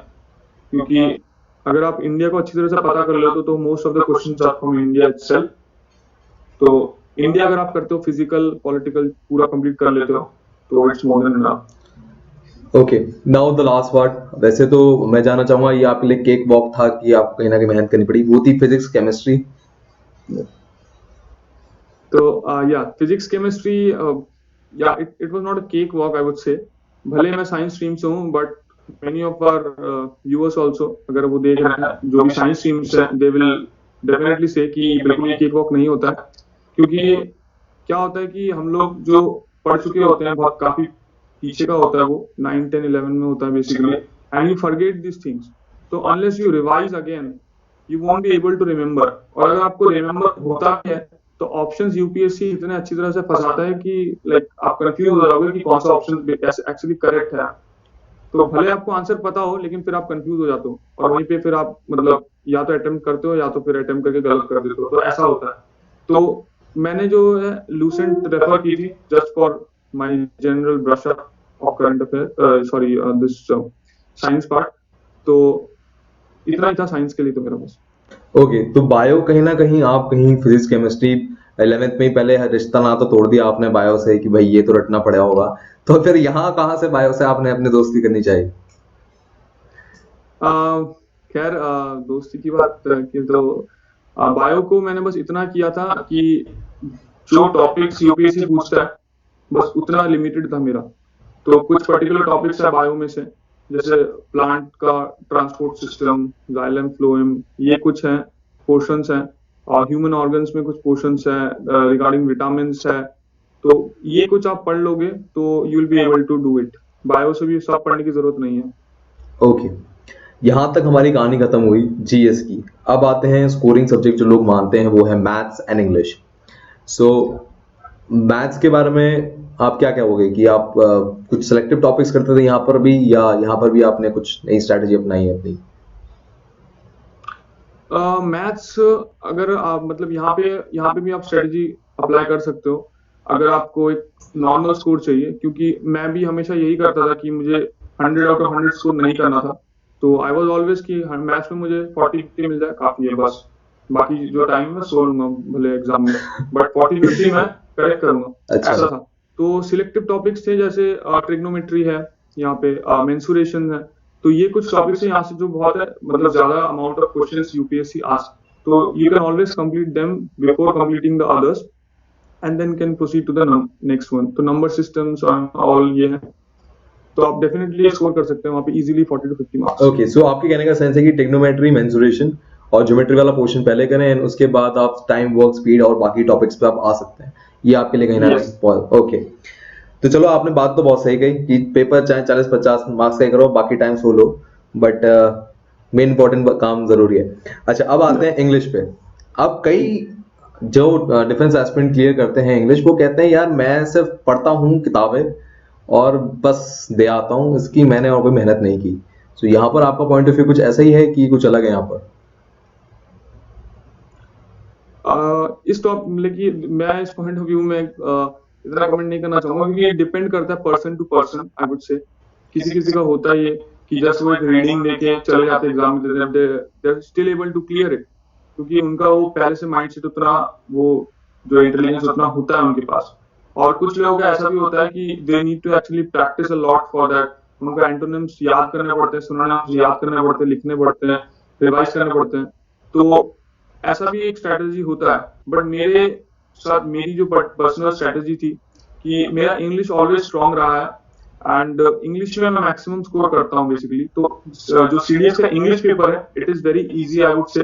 क्योंकि अगर आप इंडिया को अच्छी तरह से पता कर लेते हो, तो most of the questions are from India itself. तो इंडिया अगर आप करते हो, फिजिकल पॉलिटिकल पूरा कंप्लीट कर लेते हो, तो it's more than enough. Okay, now the last part. वैसे तो मैं जानना चाहूंगा, ये आपके लिए केक वॉक था कि आपको कहीं ना कहीं मेहनत करनी पड़ी, वो थी फिजिक्स केमिस्ट्री। तो या फिजिक्स केमिस्ट्री, या it was not a cake walk, I would से। भले मैं साइंस स्ट्रीम से हूँ, but many of our viewers also, अगर वो देख रहे हैं जो भी साइंस स्ट्रीम्स है, they will definitely say कि बिल्कुल ये केक वॉक नहीं होता है, क्योंकि क्या होता है कि हम लोग जो पढ़ चुके होते हैं, बहुत काफी पीछे का होता है, वो 9, 10, 11 में होता है basically, and you forget this things. तो unless you revise again, you won't be able to remember. और अगर आपको रिमेम्बर होता है, तो ऑप्शंस यूपीएससी इतने अच्छी तरह से फंसाता है कि लाइक आप कंफ्यूज हो जाओगे कि कौन सा ऑप्शन एक्चुअली करेक्ट है। तो भले आपको आंसर पता हो, लेकिन फिर आप कंफ्यूज हो जाते हो, और वहीं पे फिर आप मतलब या तो अटेम्प्ट करते हो, या तो फिर अटेम्प्ट करके गलत कर देते हो, तो ऐसा होता है। तो मैंने जो है लूसेंट रेफर की थी, just for my general brush up of current affair, sorry this science part. तो इतना ही था साइंस के लिए तो मेरा बस। ओके, तो बायो कहीं ना कहीं आप कहीं फिजिक्स केमिस्ट्री 11th में ही पहले रिश्ता नाता तोड़ दिया आपने बायो से कि भाई ये तो रटना पड़ा होगा, तो फिर यहाँ कहाँ से बायो से आपने अपनी दोस्ती करनी चाहिए? खैर, दोस्ती की बात की तो बायो को मैंने बस इतना किया था कि जो टॉपिक्स यूपीएससी पूछता है, बस उतना लिमिटेड था मेरा। तो कुछ पर्टिकुलर टॉपिक्स है बायो में से, जैसे प्लांट का ट्रांसपोर्ट सिस्टम, जाइलम फ्लोएम, ये कुछ है पोर्शंस हैं, और ह्यूमन ऑर्गन्स में कुछ पोर्शंस है, रिगार्डिंग विटामिन्स है। तो ये कुछ आप पढ़ लोगे तो you will be able to do it. Bio से भी सब पढ़ने की जरूरत नहीं है। ओके, यहाँ तक हमारी कहानी खत्म हुई जीएस की। अब आते हैं स्कोरिंग सब्जेक्ट जो लोग मानते हैं, वो है maths and English. So maths के बारे में आप क्या कहोगे कि आप कुछ सिलेक्टिव टॉपिक्स करते थे यहाँ पर भी, या यहाँ पर भी आपने कुछ नई स्ट्रैटेजी अपनाई है अपनी? मैथ्स अगर आप मतलब यहाँ पे भी आप स्ट्रेटजी अप्लाई कर सकते हो, अगर आपको एक नॉर्मल स्कोर चाहिए, क्योंकि मैं भी हमेशा यही करता था कि मुझे 100 आउट ऑफ 100 स्कोर नहीं करना था। तो आई वाज ऑलवेज कि मैथ्स में मुझे 40-50 मिल जाए काफी है, बस बाकी जो टाइम में सो लूंगा भले एग्जाम में, बट 40-50 मैं करेक्ट करूंगा। अच्छा। ऐसा था। तो सिलेक्टिव टॉपिक्स थे जैसे ट्रिग्नोमेट्री है, यहाँ पे मेंसुरेशन है, तो ये कुछ टॉपिक्स हैं यहाँ से जो बहुत है, मतलब ज्यादा amount of questions UPSC ask, तो you can always complete them before completing the others and then can proceed to the next one. तो नंबर सिस्टम्स ऑल ये है, तो आप डेफिनेटली स्कोर कर सकते हैं वहाँ पे इजीली 40 to 50 मार्क्स। ओके, सो आपके कहने का सेंस है कि ट्रिग्नोमेट्री, मेंसुरेशन और ज्योमेट्री वाला पोर्शन पहले करें एंड उसके बाद आप टाइम, वर्क, स्पीड और बाकी टॉपिक्स पे आप आ सकते हैं, ये आपके लिए कहीं ना कहीं। ओके, तो चलो आपने बात तो बहुत सही कही कि पेपर चाहे 40-50 मार्क्स का ही करो, बाकी time so low, but main important काम जरूरी है। अच्छा, अब आते हैं इंग्लिश पे। अब कई जो डिफेंस एस्पिरेंट क्लियर करते हैं इंग्लिश, वो कहते हैं यार मैं सिर्फ पढ़ता हूँ किताबें और बस दे आता हूँ, इसकी मैंने और कोई मेहनत नहीं की। तो यहाँ पर आपका पॉइंट ऑफ व्यू कुछ ऐसा ही है कि कुछ अलग है यहाँ पर? इस टॉप लेकिन मैं इस पॉइंट ऑफ व्यू में इतना कमेंट नहीं करना चाहूंगा, क्योंकि ये डिपेंड करता है person to person. I would say किसी किसी का होता है ये कि जस्ट वो एक रीडिंग देके चले जाते एग्जाम में, they are still able to clear it, क्योंकि उनका वो पहले से माइंडसेट उतना, वो जो इंटेलिजेंस उतना होता है उनके पास। और कुछ लोगों का ऐसा भी होता है कि they need to actually practise a lot for that, उनको एंटोनिम्स याद करने पड़ते हैं, सिनोनिम्स याद करने पड़ते हैं, लिखने पड़ते हैं, रिवाइज करने पड़ते हैं, तो ऐसा भी एक स्ट्रेटेजी होता है। बट मेरे साथ मेरी जो पर्सनल स्ट्रेटेजी थी कि मेरा इंग्लिश ऑलवेज स्ट्रांग रहा है एंड इंग्लिश में मैं मैक्सिमम स्कोर करता हूँ बेसिकली। तो जो सीडीएस का इंग्लिश पेपर है it is very easy I would से,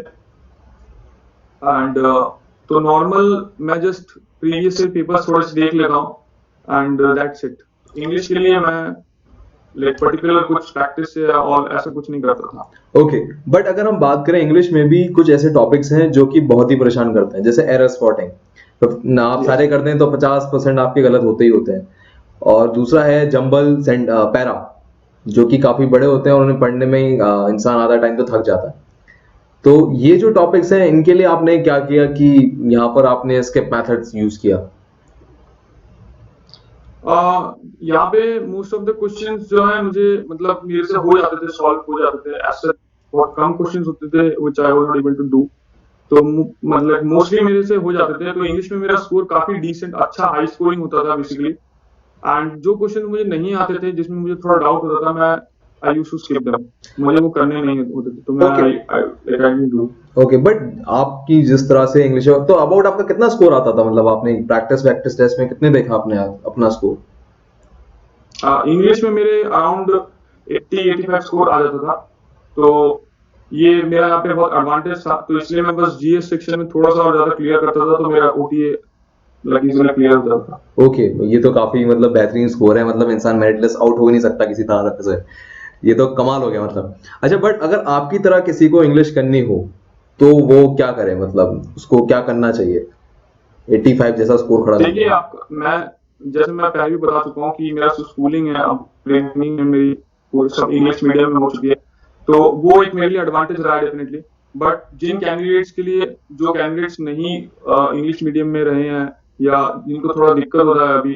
एंड तो नॉर्मल मैं जस्ट प्रीवियस से पेपर्स थोड़े से देख लेता हूँ एंड दैट्स इट। इंग्लिश के लिए मैं लाइक पर्टिकुलर कुछ प्रैक्टिस से और ऐसा कुछ नहीं करता था। ओके, बट अगर हम बात करें इंग्लिश में भी कुछ ऐसे टॉपिक्स हैं जो कि बहुत ही परेशान करते हैं, जैसे एरर स्पॉटिंग। तो ना आप सारे करते हैं तो 50% आपके गलत होते ही होते हैं। और दूसरा है जंबल पैरा, जो कि काफी बड़े होते हैं और उन्हें पढ़ने में ही इंसान आधा टाइम तो थक जाता है। तो ये जो टॉपिक्स हैं इनके लिए आपने क्या किया कि यहाँ पर आपने स्किप मेथड्स यूज किया? यहाँ पे मोस्ट ऑफ द क्वेश्चंस जो है मुझे मतलब मेरे से हो जाते थे, सॉल्व हो जाते थे, ऐसे बहुत कम क्वेश्चंस होते थे which I was not able to do, तो मतलब मोस्टली मेरे से हो जाते थे। तो इंग्लिश में मेरा स्कोर काफी डिसेंट, अच्छा हाई स्कोरिंग होता था बेसिकली। एंड जो क्वेश्चन मुझे नहीं आते थे, जिसमें मुझे थोड़ा डाउट होता था, मैं I used to skip them, मुझे वो करने नहीं होते थे, तो मैं I didn't do. Okay, but आपकी जिस तरह से इंग्लिश, तो अबाउट आपका कितना स्कोर आता था? मतलब आपने प्रैक्टिस टेस्ट में कितने देखा आपने अपना स्कोर? इंग्लिश में मेरे अराउंड 80-85 स्कोर आ जाता था, तो ये मेरा यहाँ पे बहुत एडवांटेज था। तो इसलिए मैं बस जीएस सेक्शन में थोड़ा सा और ज्यादा क्लियर करता था, तो मेरा ओटीए लगभग क्लियर होता था। ओके, ये तो काफी मतलब बेहतरीन स्कोर है, मतलब इंसान मेरिटलेस आउट हो नहीं सकता किसी तरह से, ये तो कमाल हो गया मतलब। अच्छा, बट अगर आपकी तरह किसी को इंग्लिश करनी हो तो वो क्या करे, मतलब उसको क्या करना चाहिए 85 जैसा स्कोर खड़ा? देखिए, आप मैं जैसे मैं पहले भी बता चुका हूँ कि मेरा स्कूलिंग है, अब ट्रेनिंग है मेरी, वो सब इंग्लिश मीडियम में हो चुकी है, तो वो एक मेरे लिए एडवांटेज रहा है डेफिनेटली। बट जिन कैंडिडेट्स के लिए, जो कैंडिडेट्स नहीं इंग्लिश मीडियम में रहे हैं या जिनको थोड़ा दिक्कत हो रहा है अभी,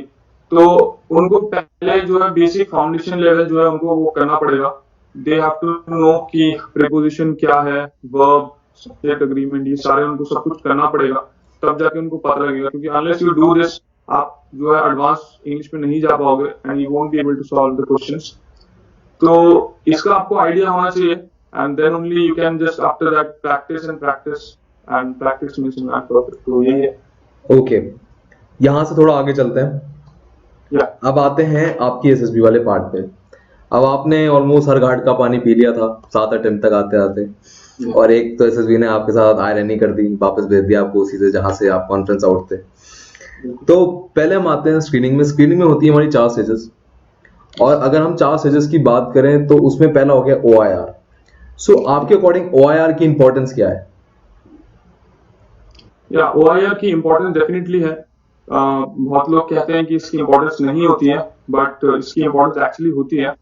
तो उनको पहले जो है बेसिक फाउंडेशन लेवल जो है उनको वो करना पड़ेगा। दे हैव टू नो कि प्रीपोजिशन क्या है, वर्ब, सब्जेक्ट, अग्रीमेंट, ये सारे उनको सब कुछ करना पड़ेगा, तब जाके उनको पता लगेगा। क्योंकि अनलेस यू डू दिस, आप जो है एडवांस इंग्लिश में नहीं जा पाओगे and you won't be able to solve the questions. तो इसका आपको आइडिया होना चाहिए, and then only you can just after that practice and practice makes man perfect. तो यही है। ओके, यहाँ से थोड़ा आगे चलते हैं। अब आते हैं आपकी एसएसबी वाले पार्ट पे। अब आपने ऑलमोस्ट हर घाट का पानी पी लिया था 7 अटेम्प्ट तक आते आते, और एक तो एसएसबी ने आपके साथ आयरनी कर दी, वापस भेज दिया आपको उसी से जहां से आप कॉन्फ्रेंस आउट थे। तो पहले हम आते हैं स्क्रीनिंग में। स्क्रीनिंग में होती है हमारी 4 स्टेजेस, और अगर हम 4 स्टेजेस की बात करें तो उसमें पहला हो गया OIR। सो आपके अकॉर्डिंग OIR की इंपॉर्टेंस क्या है? या OIR की इंपॉर्टेंस डेफिनेटली है। बहुत लोग कहते हैं कि इसकी इंपॉर्टेंस नहीं होती है, बट इसकी इंपॉर्टेंस एक्चुअली होती है।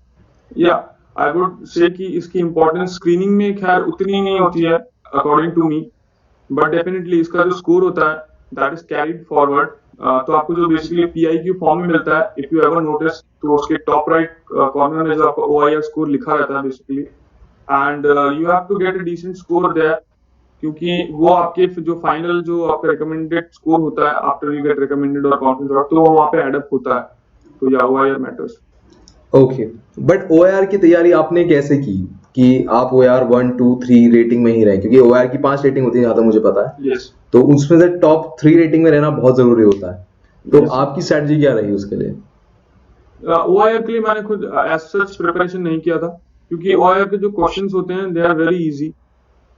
या आई वुड से कि इसकी इंपॉर्टेंस स्क्रीनिंग में खैर उतनी नहीं होती है according to me, but definitely इसका जो स्कोर होता है दैट इज कैरीड फॉरवर्ड। तो आपको जो बेसिकली PIQ फॉर्म में मिलता है, इफ यू एवर नोटिस, तो उसके टॉप राइट कॉर्नर में जो आपका OIR स्कोर लिखा रहता है basically, and you have to get a decent score there क्योंकि वो आपके जो फाइनल जो आपका रिकमेंडेड स्कोर होता है आफ्टर यू गेट रिकमेंडेड और कॉन्फ्रेंस, तो वो वहाँ पे एड अप होता है। तो या OIR matters. Okay, but OIR की तैयारी आपने कैसे की कि आप OIR 1 2 3 रेटिंग में ही रहे? क्योंकि OIR की 5 रेटिंग होती है जहाँ तक मुझे पता है। यस। तो उसमें से टॉप 3 रेटिंग में रहना बहुत जरूरी होता है। तो Yes. आपकी स्ट्रेटजी क्या रही उसके लिए? OIR के लिए मैंने खुद एज सच प्रिपरेशन नहीं किया था, क्योंकि OIR के जो क्वेश्चंस होते हैं दे आर वेरी इजी।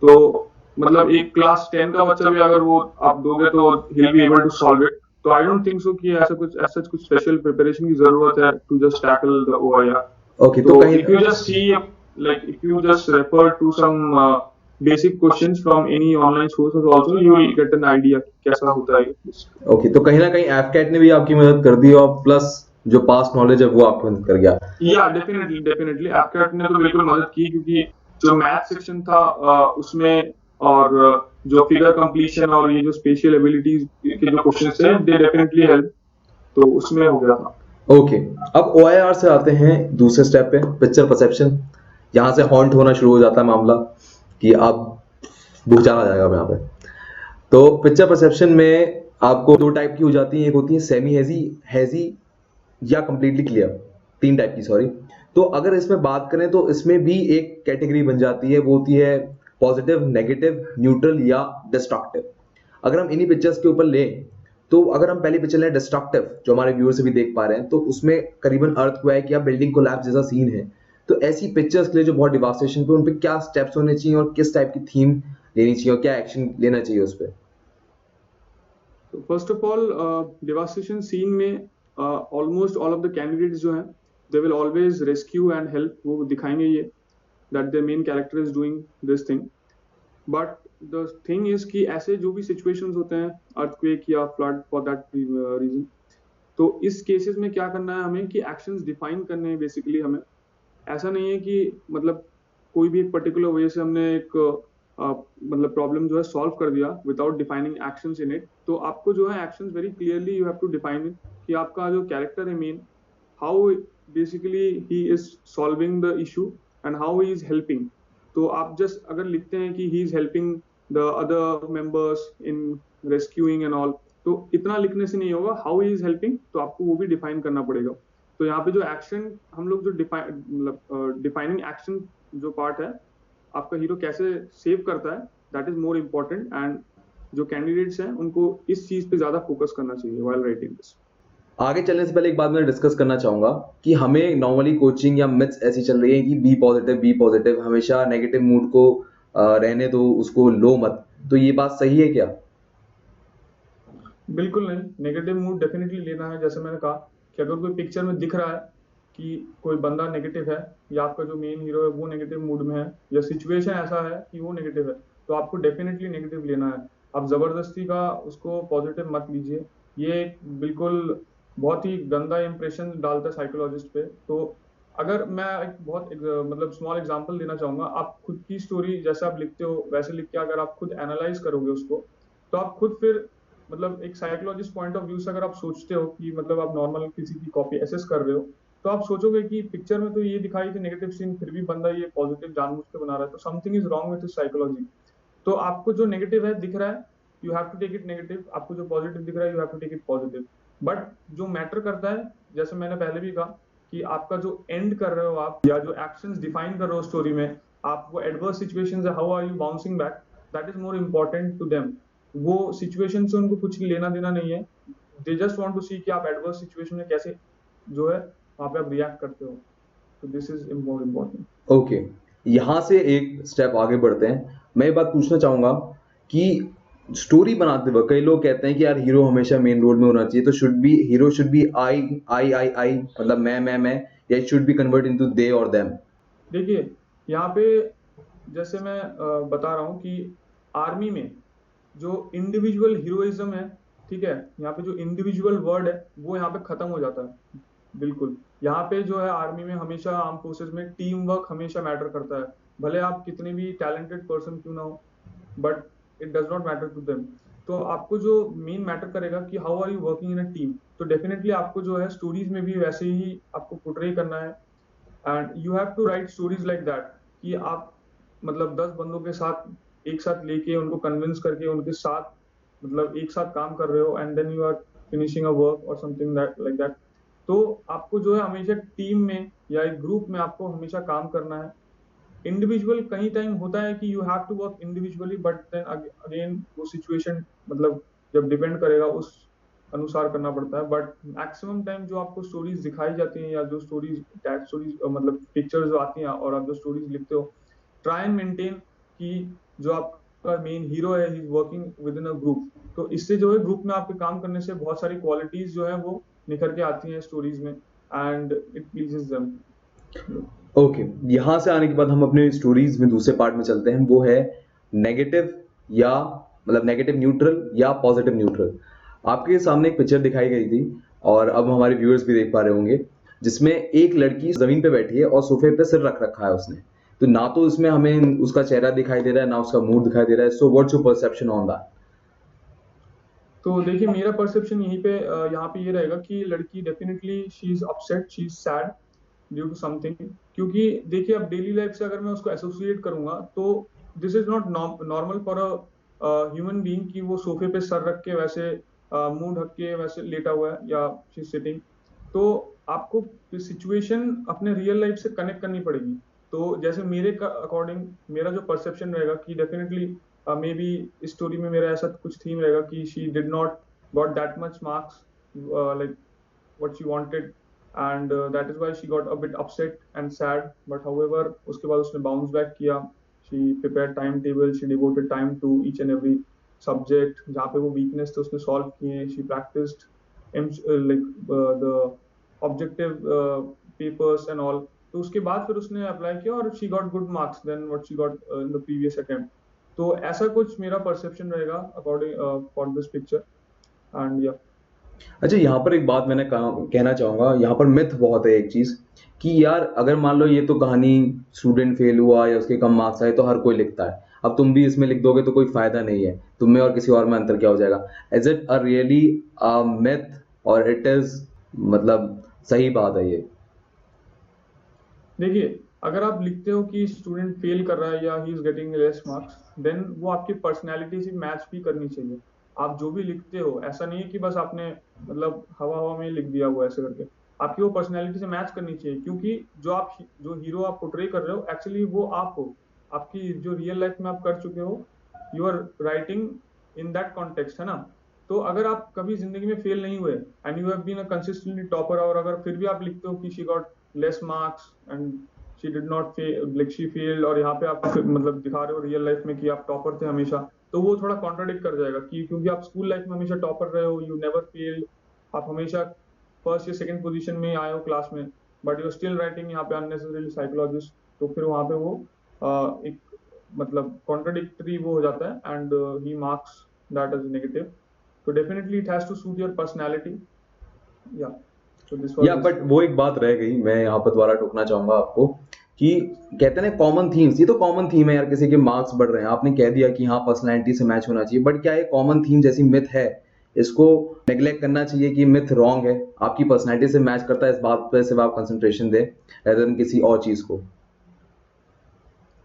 तो मतलब एक क्लास 10 का बच्चा भी अगर वो आप दोगे तो ही will be able to solve it. तो आई डोंट थिंक सो कि ऐसा कुछ एज सच कुछ स्पेशल प्रिपरेशन की जरूरत है to just tackle the OIR। Okay, तो if you just see, like if you just refer to some basic questions from any online sources also, you will get an idea कैसा होता है। Okay, तो कहीं ना कहीं AFCAT ने भी आपकी मदद कर दी और प्लस जो पास्ट नॉलेज है वो आपकी मदद कर गया। या डेफिनेटली AFCAT ने तो बिल्कुल मदद की, क्योंकि जो मैथ सेक्शन था उसमें और जो फिगर कंप्लीशन और ये जो स्पेशल एबिलिटीज के जो क्वेश्चंस थे दे डेफिनेटली हेल्प, तो उसमें हो गया था। ओके, अब OIR से आते हैं दूसरे स्टेप पे, पिक्चर परसेप्शन। यहाँ से हॉन्ट होना शुरू हो जाता है मामला कि आप भूचाल आ जाएगा यहाँ पे। तो पिक्चर परसेप्शन में आपको 2 टाइप की हो जाती है, एक होती है सेमी हेजी या कंप्लीटली क्लियर। 3 टाइप की, सॉरी। तो अगर इसमें बात करें तो इसमें भी एक कैटेगरी बन जाती है, वो होती है पॉजिटिव, नेगेटिव, न्यूट्रल या डिस्ट्रक्टिव। अगर हम इन्हीं पिक्चर्स के ऊपर लें तो अगर हम पहली पिक्चर लें डिस्ट्रक्टिव, जो हमारे व्यूअर्स भी देख पा रहे हैं, तो उसमें करीबन अर्थक्वेक या बिल्डिंग कोलैप्स जैसा सीन है। तो ऐसी पिक्चर्स के लिए जो बहुत डिवास्टेशन पे, उन पे क्या स्टेप्स होने चाहिए और किस टाइप की थीम लेनी चाहिए और क्या एक्शन लेना चाहिए उस पे? तो first of all devastation scene में almost all of the candidates जो हैं they will always rescue and help, वो दिखाएंगे ये that the main character is doing this thing. But the thing is कि ऐसे जो भी सिचुएशंस होते हैं अर्थक्वेक या फ्लड फॉर दैट रीजन, तो इस केसेस में क्या करना है हमें कि एक्शंस डिफाइन करने हैं बेसिकली हमें। ऐसा नहीं है कि मतलब कोई भी एक पर्टिकुलर वे से हमने एक मतलब प्रॉब्लम जो है सॉल्व कर दिया without defining actions in it. तो आपको जो है actions very clearly you have to define it कि आपका जो कैरेक्टर है main, how basically he is solving the issue and how he is helping. तो आप जस्ट अगर लिखते हैं कि he is helping the other members in rescuing and all, तो इतना लिखने से नहीं होगा। हाउ ही इज हेल्पिंग, तो आपको वो भी डिफाइन करना पड़ेगा। तो यहाँ पे जो एक्शन हम लोग जो डिफाइनिंग एक्शन जो पार्ट है, आपका हीरो कैसे सेव करता है, that is more important. And जो कैंडिडेट्स हैं उनको इस चीज पे ज्यादा फोकस करना चाहिए व्हाइल राइटिंग दिस। आगे चलने से पहले एक बात मैं डिस्कस करना चाहूंगा कि हमें नॉर्मली कोचिंग या मिथ्स ऐसी चल रही है कि बी पॉजिटिव, हमेशा नेगेटिव मूड को रहने दो, उसको लो मत। तो ये बात सही है क्या? बिल्कुल नहीं, नेगेटिव मूड डेफिनेटली लेना है। जैसे मैंने कहा कि अगर कोई पिक्चर में दिख रहा है कि कोई बंदा नेगेटिव है या आपका जो मेन हीरो है वो नेगेटिव मूड में है या सिचुएशन ऐसा है कि वो नेगेटिव है, तो आपको डेफिनेटली नेगेटिव लेना है। आप जबरदस्ती का उसको पॉजिटिव मत लीजिए। ये एक बिल्कुल बहुत ही गंदा इंप्रेशन डालता है साइकोलॉजिस्ट पे। तो अगर मैं एक बहुत मतलब स्मॉल एग्जांपल देना चाहूंगा, आप खुद की स्टोरी जैसे आप लिखते हो वैसे लिख के अगर आप खुद एनालाइज करोगे उसको, तो आप खुद फिर मतलब एक साइकोलॉजिस्ट पॉइंट ऑफ व्यू से अगर आप सोचते हो कि मतलब आप नॉर्मल किसी की कॉपी एसेस कर रहे हो, तो आप सोचोगे कि पिक्चर में तो ये दिखाई थी नेगेटिव सीन, फिर भी बंदा ये पॉजिटिव जानबूझ के बना रहा है, तो something is wrong with psychology. तो आपको जो नेगेटिव है दिख रहा है, you have to take it negative. आपको जो पॉजिटिव दिख रहा है, you have to take it positive. But जो मैटर करता है, जैसे मैंने पहले भी कहा कि आपका जो एंड कर रहे हो आप या जो एक्शंस डिफाइन कर रहे हो स्टोरी में, आप वो एडवर्स सिचुएशंस है, how are you bouncing back, that is more important to them. वो सिचुएशन से उनको कुछ लेना देना नहीं है। They just want to see कि आप एडवर्स सिचुएशन में कैसे जो है वहां पे आप रिएक्ट करते हो। तो this is more important. Okay, यहाँ से एक स्टेप आगे बढ़ते हैं। मैं ये बात पूछना चाहूंगा कि स्टोरी बनाते वक्त कई लोग कहते हैं कि यार हीरो हमेशा मेन रोल में होना चाहिए, तो हीरो शुड बी आई मतलब मैं, या it should B convert into they और देम। देखिए यहाँ पे जैसे मैं बता रहा हूँ कि आर्मी में जो इंडिविजुअल हीरोइज्म है, ठीक है, यहाँ पे जो इंडिविजुअल वर्ड है वो यहाँ पे खत्म हो जाता है। बिल्कुल यहाँ पे जो है आर्मी में हमेशा आर्म फोर्सेस में टीम वर्क हमेशा मैटर करता है। भले आप कितने भी टैलेंटेड पर्सन क्यों ना हो, but it does not matter to them. तो आपको जो मेन मैटर करेगा कि how are you working in a team. तो डेफिनेटली आपको जो है स्टोरीज में भी वैसे ही आपको पोर्ट्रे करना है। And you have to write stories like that कि आप मतलब 10 बंदों के साथ एक साथ लेके उनको कन्विंस करके उनके साथ मतलब एक साथ काम कर रहे हो and then you are finishing a work और समथिंग दैट लाइक दैट। तो आपको जो है हमेशा टीम में या एक ग्रुप में आपको हमेशा काम करना है। इंडिविजुअल कहीं टाइम होता है कि you have to work individually, but then again वो सिचुएशन मतलब जब डिपेंड करेगा उस अनुसार करना पड़ता है। बट मैक्सिमम टाइम जो आपको स्टोरीज दिखाई जाती हैं या जो स्टोरीज कैट स्टोरीज मतलब पिक्चर्स जो आती हैं और आप जो स्टोरीज लिखते हो, ट्राई एंड मेंटेन कि जो आपका मेन हीरो है he is working with in a group. तो इससे जो है ग्रुप में आपके काम करने से बहुत सारी क्वालिटीज जो है वो निखर के आती हैं स्टोरीज में and it pleases them. Okay, यहाँ से आने के बाद हम अपने स्टोरीज में दूसरे पार्ट में चलते हैं, वो है नेगेटिव या मतलब नेगेटिव न्यूट्रल या पॉजिटिव न्यूट्रल। आपके सामने एक पिक्चर दिखाई गई थी और अब हमारे व्यूअर्स भी देख पा रहे होंगे, जिसमें एक लड़की जमीन पे बैठी है और सोफे पे सिर रख रखा है उसने। तो ना तो इसमें हमें उसका चेहरा दिखाई दे रहा है ना उसका मूड दिखाई दे रहा है। सो what's your perception on that? तो देखिए मेरा परसेप्शन यहीं पे यहाँ पे ये रहेगा कि लड़की definitely she is upset, she is sad due to something. क्योंकि देखिए अब डेली लाइफ से अगर मैं उसको एसोसिएट करूंगा तो this is not normal for a human being कि वो सोफे पे सर रख के वैसे मुंह ढक के वैसे लेटा हुआ है या शी इज सिटिंग। तो आपको सिचुएशन अपने रियल लाइफ से कनेक्ट करनी पड़ेगी। तो जैसे मेरे अकॉर्डिंग मेरा जो परसेप्शन रहेगा कि डेफिनेटली मे बी इस स्टोरी में मेरा ऐसा कुछ थीम रहेगा कि she did not got that much marks like what she wanted, and that is why she got a bit upset and sad, but however उसके बाद उसने bounce back किया। she prepared timetable, she devoted time to each and every subject जहाँ पे वो weakness थे उसने solve किए। she practiced the objective papers and all। तो उसके बाद फिर उसने अप्लाई किया और she got good marks than what she got in the previous attempt। तो ऐसा कुछ मेरा परसेप्शन रहेगा according for this picture and या। अच्छा, यहाँ पर एक बात मैंने कहना चाहूंगा, यहाँ पर मिथ बहुत है एक चीज कि यार अगर मान लो ये तो कहानी स्टूडेंट फेल हुआ या उसके कम मार्क्स आए तो हर कोई लिखता है, अब तुम भी इसमें लिख दोगे तो कोई फायदा नहीं है, तुम में और किसी और में अंतर क्या हो जाएगा? Is it a really myth और इट इज मतलब सही बात है ये? देखिए अगर आप लिखते हो कि स्टूडेंट फेल कर रहा है या he is getting less marks, then वो आपकी पर्सनैलिटी से मैच भी करनी चाहिए। आप जो भी लिखते हो ऐसा नहीं है कि बस आपने मतलब हवा हवा में लिख दिया वो ऐसे करके, आपकी वो पर्सनैलिटी से मैच करनी चाहिए। क्योंकि जो हीरो आप पोर्ट्रे कर रहे हो एक्चुअली वो आप हो, आपकी जो रियल लाइफ में आप कर चुके हो, you are writing in that context, है ना। तो अगर आप कभी जिंदगी में फेल नहीं हुए and you have been a consistently topper, और अगर फिर भी आप लिखते हो कि she got less marks and she did not fail like she failed, और यहाँ पे आप मतलब दिखा रहे हो रियल लाइफ में कि आप टॉपर थे हमेशा, तो वो थोड़ा कॉन्ट्राडिक्ट कर जाएगा कि क्योंकि आप स्कूल लाइफ में हमेशा टॉपर रहे हो, यू नेवर फेल्ड, आप हमेशा फर्स्ट या सेकंड पोजीशन में आए हो क्लास में, बट यू स्टिल राइटिंग यहाँ पे अननेसेसरी साइकोलॉजिस्ट। तो फिर वहाँ पे वो एक मतलब कॉन्ट्राडिक्टरी वो हो जाता है and he marks that as negative. तो definitely it has to suit your personality या। तो दिस वाज बट वो एक बात रह गई, मैं यहाँ पर दोबारा टोकना चाहूंगा आपको कि कहते हैं ना कॉमन थीम्स, ये तो कॉमन थीम है यार, किसी के मार्क्स बढ़ रहे हैं, आपने कह दिया कि हाँ पर्सनैलिटी से मैच होना चाहिए, बट क्या ये कॉमन थीम जैसी मिथ है, इसको नेग्लेक्ट करना चाहिए कि मिथ रॉन्ग है, आपकी पर्सनैलिटी से मैच करता है, इस बात पे सिर्फ आप कंसंट्रेशन दें rather than किसी और चीज को?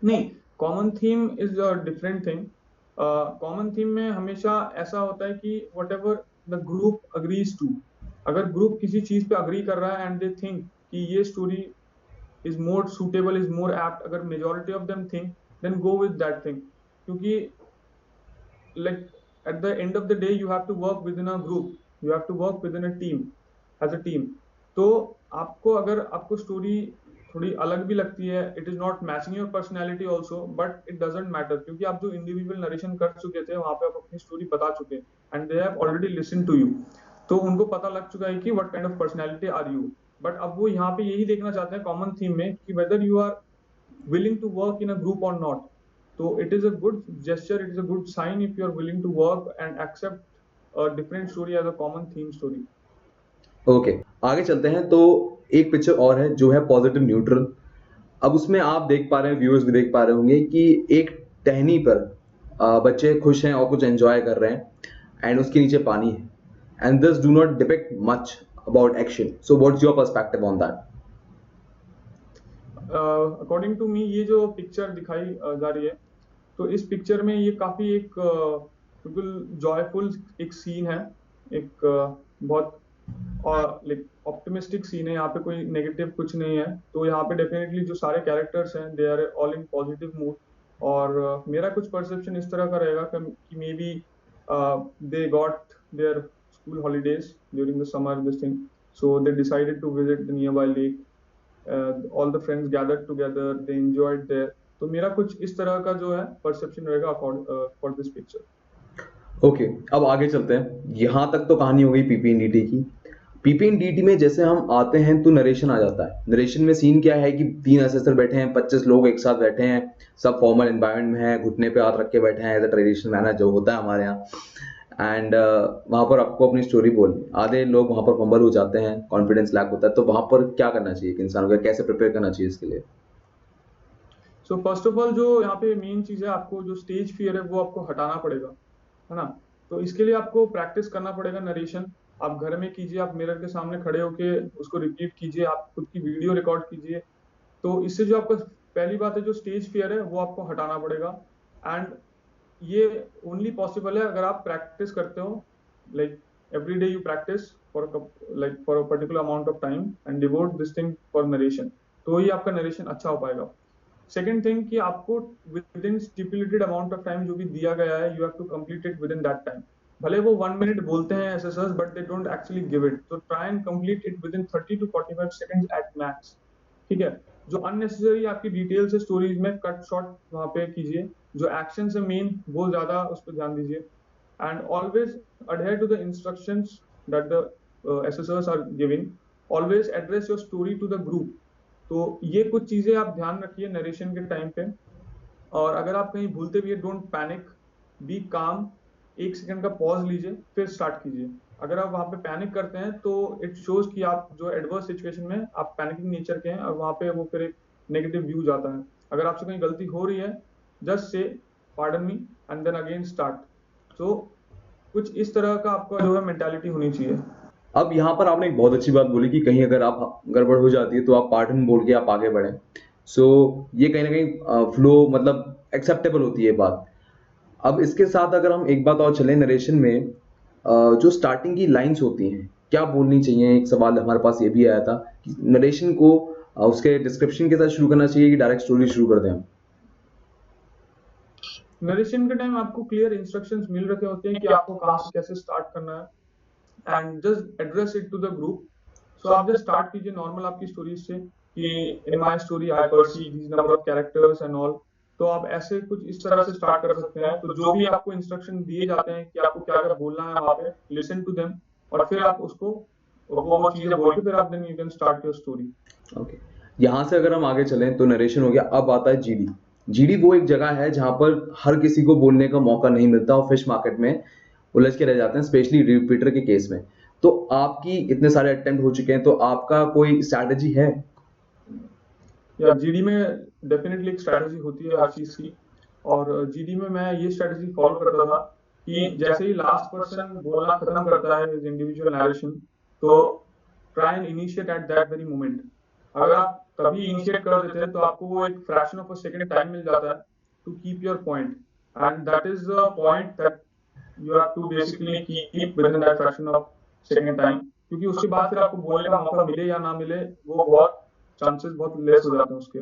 नहीं, common theme is a different thing. Common theme में हमेशा ऐसा होता है कि whatever the group agrees to, अगर ग्रुप किसी चीज पे अग्री कर रहा है एंड दे थिंक कि ये story is more suitable, is more apt, अगर majority of them think, then go with that thing। क्योंकि like at the end of the day you have to work within a group, you have to work within a team, as a team। तो आपको अगर आपको story थोड़ी अलग भी लगती है, it is not matching your personality also, but it doesn't matter, क्योंकि आप जो इंडिविजुअल नरेशन कर चुके थे वहां पे आप अपनी स्टोरी बता चुके and they have already listen to you. तो उनको पता लग चुका है कि what kind of personality are you. But अब वो यहाँ पे यही देखना चाहते हैं कॉमन थीम में कि whether you are willing to work in a group or not। So it is a good gesture, it is a good sign if you are willing to work and accept a different story as a common theme story। Okay, आगे चलते हैं। तो एक picture और है जो है positive neutral. अब उसमें आप देख पा रहे हैं, व्यूअर्स भी देख पा रहे होंगे कि एक टहनी पर बच्चे खुश हैं और कुछ एंजॉय कर रहे हैं एंड उसके नीचे पानी है, and this do not depict much about action. So what's your perspective on that? According to me ये जो पिक्चर दिखाई जा रही है, तो इस पिक्चर में ये काफी एक बिल्कुल जॉयफुल एक सीन है, एक बहुत लाइक ऑप्टिमिस्टिक सीन है, यहाँ पे कोई नेगेटिव कुछ नहीं है। तो यहाँ पे डेफिनेटली जो सारे कैरेक्टर्स हैं they are all in positive mood. और मेरा कुछ परसेप्शन इस तरह का रहेगा कि maybe they got their school holidays during the summer this thing, so they decided to visit the nearby lake, all the friends gathered together, they enjoyed there. तो मेरा कुछ इस तरह का जो है परसेप्शन रहेगा फॉर दिस पिक्चर। ओके, अब आगे चलते हैं। यहाँ तक तो कहानी हो गई पीपीएनडीटी की। पीपीएनडीटी में जैसे हम आते हैं तो नरेशन आ जाता है। नरेशन में सीन क्या है कि 3 असेसर बैठे हैं, 25 लोग एक साथ बैठे हैं, सब फॉर्मल एनवायरनमेंट में है, घुटने पे हाथ रख के बैठे हैं एज अ ट्रेडिशनल मैनर जो होता है हमारे यहाँ। एंड वहाँ पर आपको अपनी स्टोरी बोलनी। आधे लोग वहाँ पर फंबल हो जाते हैं, कॉन्फिडेंस लैक होता है, तो वहाँ पर क्या करना चाहिए एक इंसान को, कैसे प्रिपेयर करना चाहिए इसके लिए? सो फर्स्ट ऑफ ऑल जो यहाँ पे मेन चीज है, आपको जो स्टेज फियर है वो आपको हटाना पड़ेगा, है ना। तो इसके लिए आपको प्रैक्टिस करना पड़ेगा नरेशन। आप घर में कीजिए, आप मिरर के सामने खड़े होके उसको रिपीट कीजिए, आप खुद की वीडियो रिकॉर्ड कीजिए। तो इससे जो आपका पहली बात है जो स्टेज फियर है वो आपको हटाना पड़ेगा। एंड ये ओनली पॉसिबल है अगर आप प्रैक्टिस करते हो, like every day you practice for a particular amount of time and devote this thing for narration, तो ही आपका नरेशन अच्छा हो पाएगा। सेकेंड थिंग कि आपको within stipulated amount of time जो भी दिया गया है, you have to complete it within that time. भले वो 1 मिनट बोलते हैं SSS, but they don't actually give it, तो try and complete it within 30 to 45 seconds at max, ठीक है। जो अननेसेसरी आपकी डिटेल्स है स्टोरीज में, कट शॉर्ट वहाँ पे कीजिए। जो एक्शन है मेन वो ज्यादा उस पर ध्यान दीजिए। And always adhere to the instructions that the SSRs are giving. Always address your story to the group. तो ये कुछ चीजें आप ध्यान रखिए नरेशन के टाइम पे। और अगर आप कहीं भूलते भी है, डोंट पैनिक, बी काम, 1 सेकंड का पॉज लीजिए फिर स्टार्ट कीजिए। अगर आप वहाँ पे पैनिक करते हैं तो इट शोज कि आप जो एडवर्स सिचुएशन में आप पैनिकिंग नेचर के हैं, और वहाँ पे वो फिर एक नेगेटिव व्यू जाता है। अगर आपसे कहीं गलती हो रही है, just say pardon me and then again start. So कुछ इस तरह का आपका जो है मेंटालिटी होनी चाहिए। अब यहाँ पर आपने एक बहुत अच्छी बात बोली कि कहीं अगर आप गड़बड़ हो जाती है तो आप पार्टन बोल के आप आगे बढ़ें। सो ये कहीं ना कहीं फ्लो मतलब एक्सेप्टेबल होती है बात। अब इसके साथ अगर हम एक बात और चलें, नरेशन में जो स्टार्टिंग की लाइंस होती हैं क्या बोलनी चाहिए, एक सवाल हमारे पास ये भी आया था कि नरेशन को उसके डिस्क्रिप्शन के साथ शुरू करना चाहिए कि डायरेक्ट स्टोरी शुरू कर दें हम? नरेशन के टाइम आपको क्लियर इंस्ट्रक्शंस मिल रखे होते हैं कि आपको कहाँ से कैसे स्टार्ट करना है, and just address it to the group. So आप जस्ट स्टार्ट कीजिए नॉर्मल आपकी स्टोरीज से कि in my story I perceive this number of characters and all. तो आप ऐसे कुछ इस तरह से स्टार्ट कर सकते हैं। तो जो भी आपको इंस्ट्रक्शन दिए जाते हैं कि आपको क्या क्या बोलना है वहाँ पे, लिसन टू देम, और फिर आप उसको वो चीजें बोल के फिर आप then you can start your story. Okay, यहाँ से अगर हम आगे चलें तो नरेशन हो गया। अब आता है जीडी। जीडी वो एक जगह है जहां पर हर किसी को बोलने का मौका नहीं मिलता और फिश मार्केट में उलझ के रह जाते हैं, स्पेशली रिपीटर के केस में। तो आपकी इतने सारे अटेम्प्ट हो चुके हैं, तो आपका कोई स्ट्रैटेजी है? या जीडी में डेफिनेटली एक स्ट्रैटेजी होती है हर चीज की। और जीडी में मैं ये स्ट्रैटेजी फॉलो करता था कि जैसे ही लास्ट पर्सन बोलना खत्म करता है हिज इंडिविजुअल नरेशन, तो try and initiate at that very moment. अगर आप तभी इनिशिएट कर देते हैं तो आपको वो एक fraction of a second time मिल जाता है to keep your point, and that is the point that you have to basically keep within that fraction of second time. क्योंकि उसके बाद फिर आपको बोलने का मौका मिले या ना मिले, वो बहुत चांसेस बहुत लेस हो जाते हैं उसके।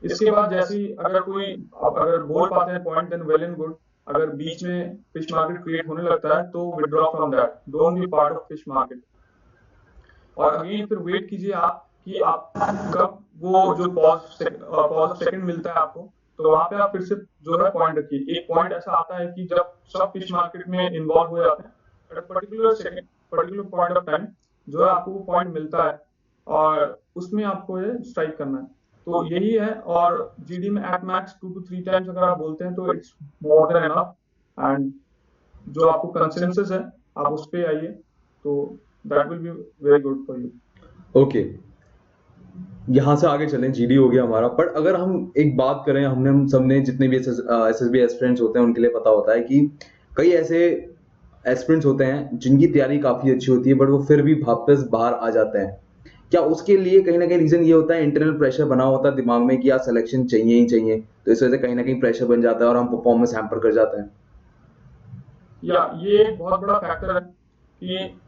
इसके बाद जैसे ही अगर कोई अगर बोल पाते हैं point, then well and good. अगर बीच में फिश मार्केट क्रिएट होने लगता है तो withdraw from that, don't be part of fish market. और अगेन फिर वेट कीजिए आप कि आप कब वो जो पॉज सेकंड मिलता है आपको, तो वहां पे आप फिर से जो है पॉइंट रखिए। एक पॉइंट ऐसा आता है कि जब सब फिश मार्केट में इन्वॉल्व हो जाते हैं, at a particular point of time जो है आपको वो पॉइंट मिलता है, और उसमें आपको ये स्ट्राइक करना है। तो यही है। और जीडी में एट मैक्स 2 to 3 टाइम्स अगर आप बोलते हैं तो it's more than enough. And जो आपको कंसेंसस है आप उस पे आइए, तो that will be very good for you. Okay, यहाँ से आगे चलें। जीडी हो गया हमारा, पर अगर हम एक बात करें, हम सबने जितने भी एसएसबी एस्पिरेंट्स होते हैं उनके लिए पता होता है कि कई ऐसे एस्पिरेंट्स होते हैं जिनकी तैयारी काफी अच्छी होती है बट वो फिर भी वापस बाहर आ जाते हैं क्या उसके लिए कहीं ना कहीं रीजन ये होता है इंटरनल प्रेशर बना होता है दिमाग में कि यार सिलेक्शन चाहिए ही चाहिए, तो इस वजह से कहीं ना कहीं प्रेशर बन जाता है और हम परफॉर्मेंस हैम्पर कर जाते हैं? या ये एक बहुत बड़ा फैक्टर है कि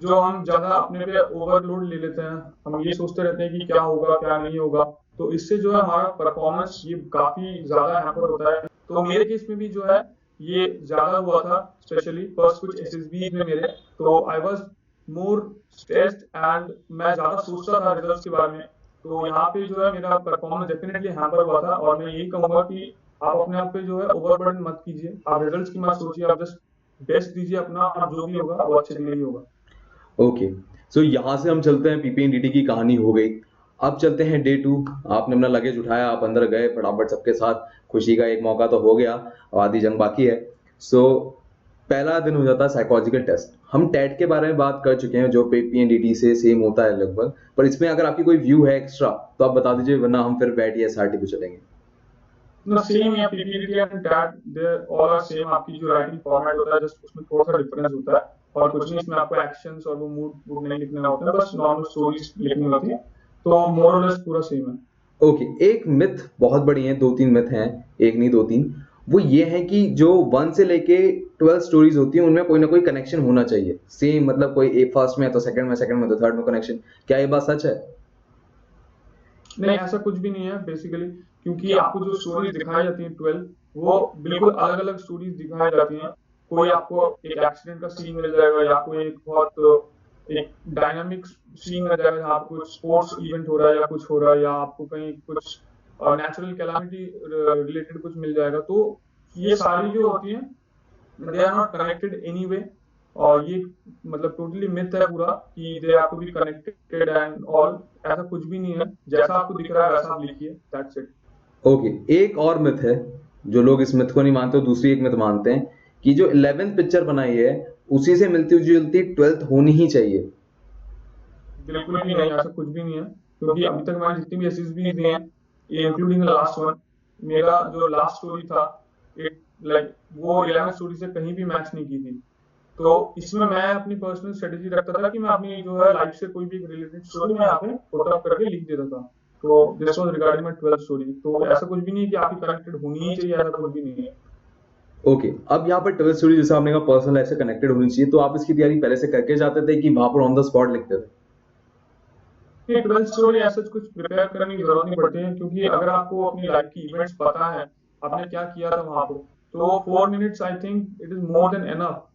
जो हम ज्यादा अपने पे ओवरलोड ले लेते हैं, हम ये सोचते रहते हैं कि क्या होगा क्या नहीं होगा, तो इससे जो है हमारा परफॉर्मेंस ये काफी ज्यादा हैम्पर होता है। तो मेरे केस में भी जो है ये ज्यादा हुआ था, स्पेशली फर्स्ट कुछ एसएसबी में मेरे, तो I was more stressed and मैं ज्यादा सोचता था रिजल्ट्स के बारे में। तो यहाँ पे जो है मेरा परफॉर्मेंस डेफिनेटली हैम्पर हुआ था, और मैं यही कहूंगा कि आप अपने आप पे जो है ओवरबर्डन मत कीजिए, आप रिजल्ट्स की मत सोचिए, आप जस्ट बेस्ट दीजिए अपना, और जो भी होगा वो अच्छे के लिए ही होगा। ओके, सो यहाँ से हम चलते हैं, पीपीएनडीटी की कहानी हो गई। अब चलते हैं डे 2। आपने अपना लगेज उठाया, आप अंदर गए फटाफट सबके साथ, खुशी का एक मौका तो हो गया, आधी जंग बाकी है। सो पहला दिन हो जाता है साइकोलॉजिकल टेस्ट। हम टेट के बारे में बात कर चुके हैं जो पीपीएनडीटी से सेम होता है लगभग, पर इसमें अगर आपकी कोई व्यू है एक्स्ट्रा तो आप बता दीजिए, वरना हम फिर बैट या एसआरटी पे चलेंगे। ना सेम या PPT and that they all are same, आपकी जो राइटिंग फॉर्मेट होता है जस्ट उसमें थोड़ा सा डिफरेंस होता है, और कुछ नहीं, इसमें आपको एक्शंस और वो मूड नहीं लिखना होता है, बस नॉर्मल स्टोरीज लिखनी होती है, तो मोर और लेस पूरा सेम है। ओके, एक मिथ बहुत बड़ी है, 2-3 मिथ हैं, एक नहीं 2-3, वो ये है कि जो 1 से लेके 12 स्टोरीज होती हैं उनमें कोई ना कोई कनेक्शन होना चाहिए सेम, मतलब कोई एक फर्स्ट में है तो सेकंड में तो थर्ड में कनेक्शन। क्या ये बात सच है? नहीं, ऐसा कुछ भी नहीं है बेसिकली, क्योंकि आपको जो स्टोरीज दिखाई जाती हैं 12, वो बिल्कुल अलग अलग स्टोरीज दिखाई जाती हैं। कोई आपको एक एक्सीडेंट का सीन मिल जाएगा, या कोई एक बहुत एक डायनामिक सीन मिल जाएगा जहाँ आपको कुछ स्पोर्ट्स इवेंट हो रहा है या कुछ हो रहा है, या आपको कहीं कुछ नेचुरल कैलामिटी रिलेटेड कुछ मिल जाएगा। तो ये सारी जो होती हैं they are not connected anyway, और ये मतलब टोटली मिथ है पूरा कि they have to be connected and all, ऐसा कुछ भी नहीं है, जैसा आपको दिख रहा है वैसा आप लिखिए, दैट्स इट। ओके, एक और मिथ है, जो लोग इस मिथ को नहीं मानते, दूसरी एक मिथ मानते हैं कि जो 11th पिक्चर बनाई है उसी से मिलती जुलती 12th होनी ही चाहिए। बिल्कुल भी नहीं, ऐसा कुछ भी नहीं है, क्योंकि अभी तक हमारी जितनी भी एसएसबी हैं, इंक्लूडिंग द लास्ट वन, मेरा जो लास्ट स्टोरी था इट लाइक वो 11 स्टोरी से कहीं भी मैच नहीं की थी। तो इसमें मैं अपनी पर्सनल स्ट्रेटेजी रखता था कि मैं अपनी जो है लाइफ से कोई भी रिलेटेड स्टोरी मैं यहाँ पे पुट अप करके लिख देता था। तो this was regarding my 12th story, तो ऐसा कुछ भी नहीं है कि आपकी कनेक्टेड होनी ही चाहिए, ऐसा कुछ भी नहीं है। ओके, अब यहाँ पर 12th स्टोरी जैसा आपने कहा पर्सनल लाइफ से कनेक्टेड होनी चाहिए, तो आप इसकी तैयारी पहले से करके जाते थे कि वहां पर ऑन द स्पॉट लिखते थे? 12th स्टोरी ऐसा कुछ प्रिपेयर करने की जरूरत नहीं पड़ती है, क्योंकि अगर आपको अपनी लाइफ की इवेंट्स पता है, आपने क्या किया था वहां पे, तो 4 minutes I think it is more than enough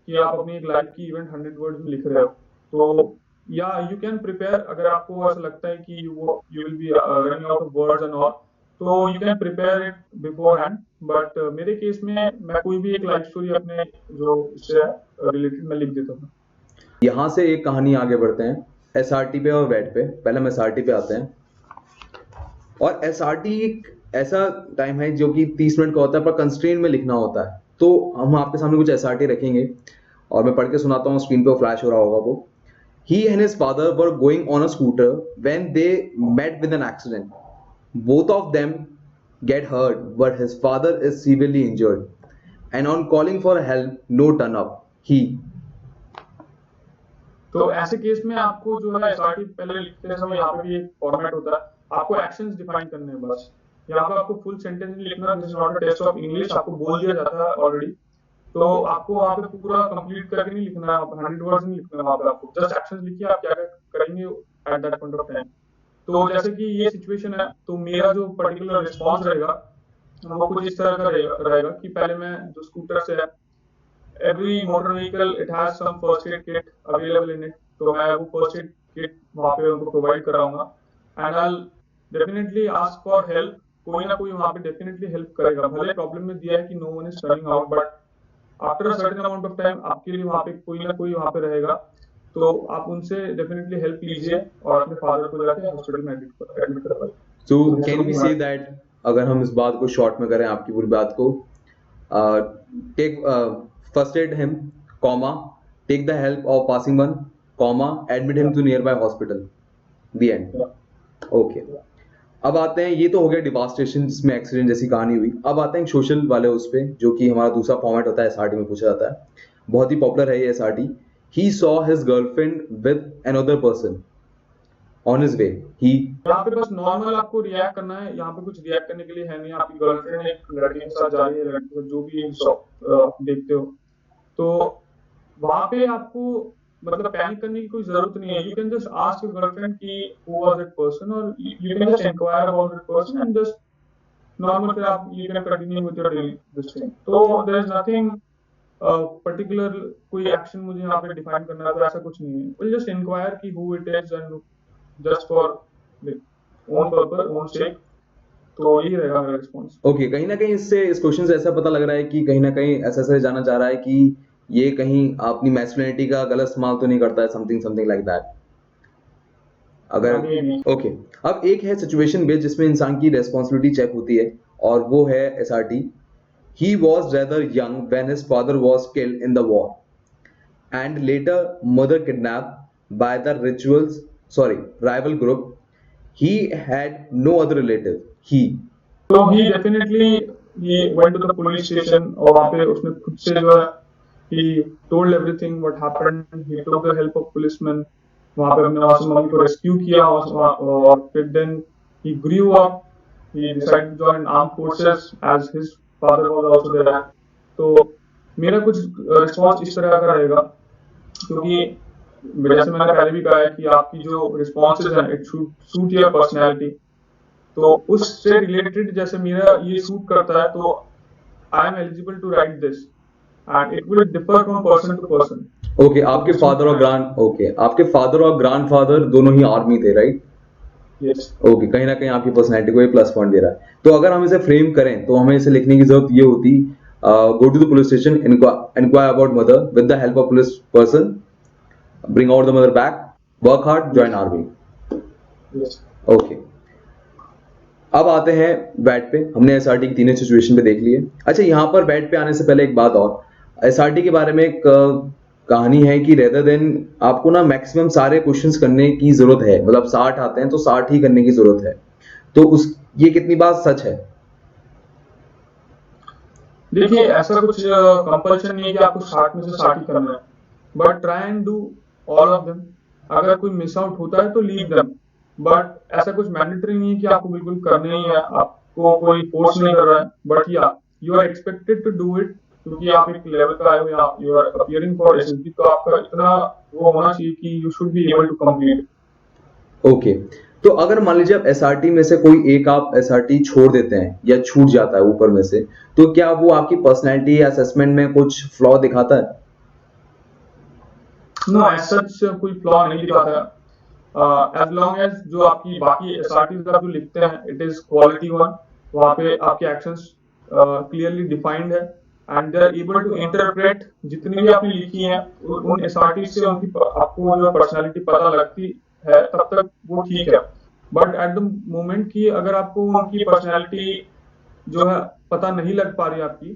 कि आप अपनी एक लाइफ की इवेंट 100 वर्ड्स में लिख रहे हो। तो या यू कैन प्रिपेयर, अगर आपको ऐसा लगता है कि वो you will be running out of words and all, तो you can prepare it beforehand. But मेरे केस में मैं कोई भी एक लाइफ स्टोरी अपने जो इससे रिलेटेड मैं लिख देता था। यहाँ से एक कहानी आगे बढ़ते हैं एसआरटी पे और वेट पे। पहले हम एसआरटी पे आते हैं, और एसआरटी एक ऐसा टाइम है जो कि 30 मिनट का होता है, पर कंस्ट्रेंट में लिखना होता है। तो हम आपके सामने कुछ एसआरटी रखेंगे और मैं पढ़ के सुनाता हूँ, स्क्रीन पे फ्लैश हो रहा होगा वो। He and his father were going on a scooter when they met with an accident. Both of them get hurt, but his father is severely injured. And on calling for help, no turn up. He तो ऐसे case में आपको जो है SRT पहले लिखते समय यहाँ पे भी एक फॉर्मेट होता है, आपको एक्शंस डिफाइन करने हैं बस। यहाँ पे आपको फुल सेंटेंस नहीं लिखना, this is not a test of English, आपको बोल दिया जाता है ऑलरेडी, तो आपको वहाँ पे पूरा कंप्लीट करके नहीं लिखना, 100 वर्ड्स नहीं लिखना, वहाँ पे आपको जस्ट एक्शंस लिखिए आप क्या करेंगे at that point of time. तो जैसे कि ये सिचुएशन है, तो मेरा जो पर्टिकुलर रिस्पॉन्स रहेगा वो कुछ इस तरह का रहेगा कि पहले मैं जो स्कूटर से है, every motor vehicle it has some first aid kit available in it, तो मैं वो first aid kit वहाँ पे उनको प्रोवाइड कराऊंगा, and I'll definitely ask for help। कोई ना कोई वहाँ पे definitely help करेगा, भले प्रॉब्लम में दिया है कि no one is turning out, but after a certain amount of time आपके लिए वहाँ पे कोई ना कोई वहाँ पे रहेगा, तो आप उनसे डेफिनेटली हेल्प लीजिए और अपने फादर को जाके हॉस्पिटल में एडमिट करवाइए। So can we say that, अगर हम इस बात को शॉर्ट में करें आपकी पूरी बात को, take first aid him, comma, take the help of passing one, comma, admit him to nearby hospital, the end. Okay, अब आते हैं, ये तो हो गया डिवास्टेशन जिसमें एक्सीडेंट जैसी कहानी हुई। अब आते हैं सोशल वाले उस पे, जो कि हमारा दूसरा फॉर्मेट होता है, एसआरटी में पूछा जाता है, बहुत ही पॉपुलर है ये SRT. He saw his girlfriend with another person, on his way he यहाँ पे बस नॉर्मल आपको रिएक्ट करना है, यहाँ पे कुछ रिएक्ट करने के लिए है नहीं। आपकी गर्लफ्रेंड एक लड़के के साथ जा रही है, लड़के के साथ जो भी आप देखते हो, तो वहां पे आपको मतलब पैनिक करने की कोई जरूरत नहीं है। You can just ask your girlfriend कि हु वाज दैट पर्सन, और you can just inquire about that person and just normal, फिर आप you can continue with your daily this thing. तो देयर इज नथिंग पर्टिकुलर कोई action मुझे यहाँ पे define करना है, तो ऐसा कुछ नहीं है। विल जस्ट इंक्वायर कि who it is and just for own purpose, own सेक। तो यही रहेगा मेरा रिस्पॉन्स। ओके, कहीं ना कहीं इससे इस क्वेश्चन से ऐसा पता लग रहा है कि कहीं ना कहीं ऐसा जाना चाह रहा है कि ये कहीं अपनी मैस्कुलिनिटी का गलत इस्तेमाल तो नहीं करता है, समथिंग लाइक दैट। अगर ओके, अब एक है सिचुएशन बेस्ड जिसमें इंसान की रेस्पॉन्सिबिलिटी चेक होती है, और वो है SRT. He was rather young when his father was killed in the war, and later mother kidnapped by the rival group. He had no other relative. So he definitely he went to the police station, और वहाँ पे उसने खुद से जो है he told everything what happened. He took the help of policemen. वहाँ पे हमने वहाँ से मम्मी को रेस्क्यू किया, और फिर then he grew up. He decided to join armed forces as his father was also there. तो मेरा कुछ रिस्पॉन्स इस तरह का रहेगा, क्योंकि जैसे मैंने पहले भी कहा है कि आपकी जो रिस्पॉन्सेज हैं it should suit your personality. तो उससे रिलेटेड जैसे मेरा ये सूट करता है, तो I am eligible to write this, and it will differ from person to person. Okay, आपके फादर और ग्रैंडफादर दोनों ही आर्मी थे, राइट? यस। ओके, कहीं ना कहीं आपकी पर्सनैलिटी को ये प्लस पॉइंट दे रहा है। तो अगर हम इसे फ्रेम करें तो हमें इसे लिखने की जरूरत ये होती, go to the police station, inquire about mother with the help of police person, bring out the mother back, work hard, join army. Yes. Okay. अब आते हैं बैट पे। हमने एसआरटी की तीनों सिचुएशन पे देख लिए। अच्छा, यहाँ पर बैट पे आने से पहले एक बात और, एसआरटी के बारे में एक कहानी है कि रेदर देन आपको ना मैक्सिमम सारे क्वेश्चंस करने की जरूरत है, मतलब 60 आते हैं तो 60 ही करने की जरूरत है। तो ये कितनी बात सच है? देखिए, ऐसा कुछ कंपल्शन नहीं है कि आपको 60 में से 60 ही करना है, but try and do all of them. अगर कोई मिस आउट होता है तो लीव देम, बट ऐसा कुछ मैंडेटरी नहीं है कि आपको बिल्कुल करना ही है, आपको कोई फोर्स नहीं कर रहा है, बट या you are expected to do it, क्योंकि आप एक लेवल पे आए हो या you are appearing for SSB, तो आपका इतना वो होना चाहिए कि you should be able to complete. Okay, तो अगर मान लीजिए आप एसआरटी में से कोई एक आप एसआरटी छोड़ देते हैं या छूट जाता है ऊपर में से, तो क्या वो आपकी पर्सनैलिटी या असेसमेंट में कुछ फ्लॉ दिखाता है? नो, एज सच कोई फ्लॉ नहीं दिखाता है। एज लॉन्ग एज जो आपकी बाकी एसआरटीज आप जो लिखते हैं इट इज क्वालिटी वन, वहाँ पे आपके एक्शंस क्लियरली डिफाइंड है, and they are able to interpret जितनी भी आपने लिखी है उन एसआरटी से उनकी आपको जो पर्सनैलिटी पता लगती है, तब तक वो ठीक है। बट एट द मोमेंट की अगर आपको उनकी पर्सनैलिटी जो है पता नहीं लग पा रही आपकी,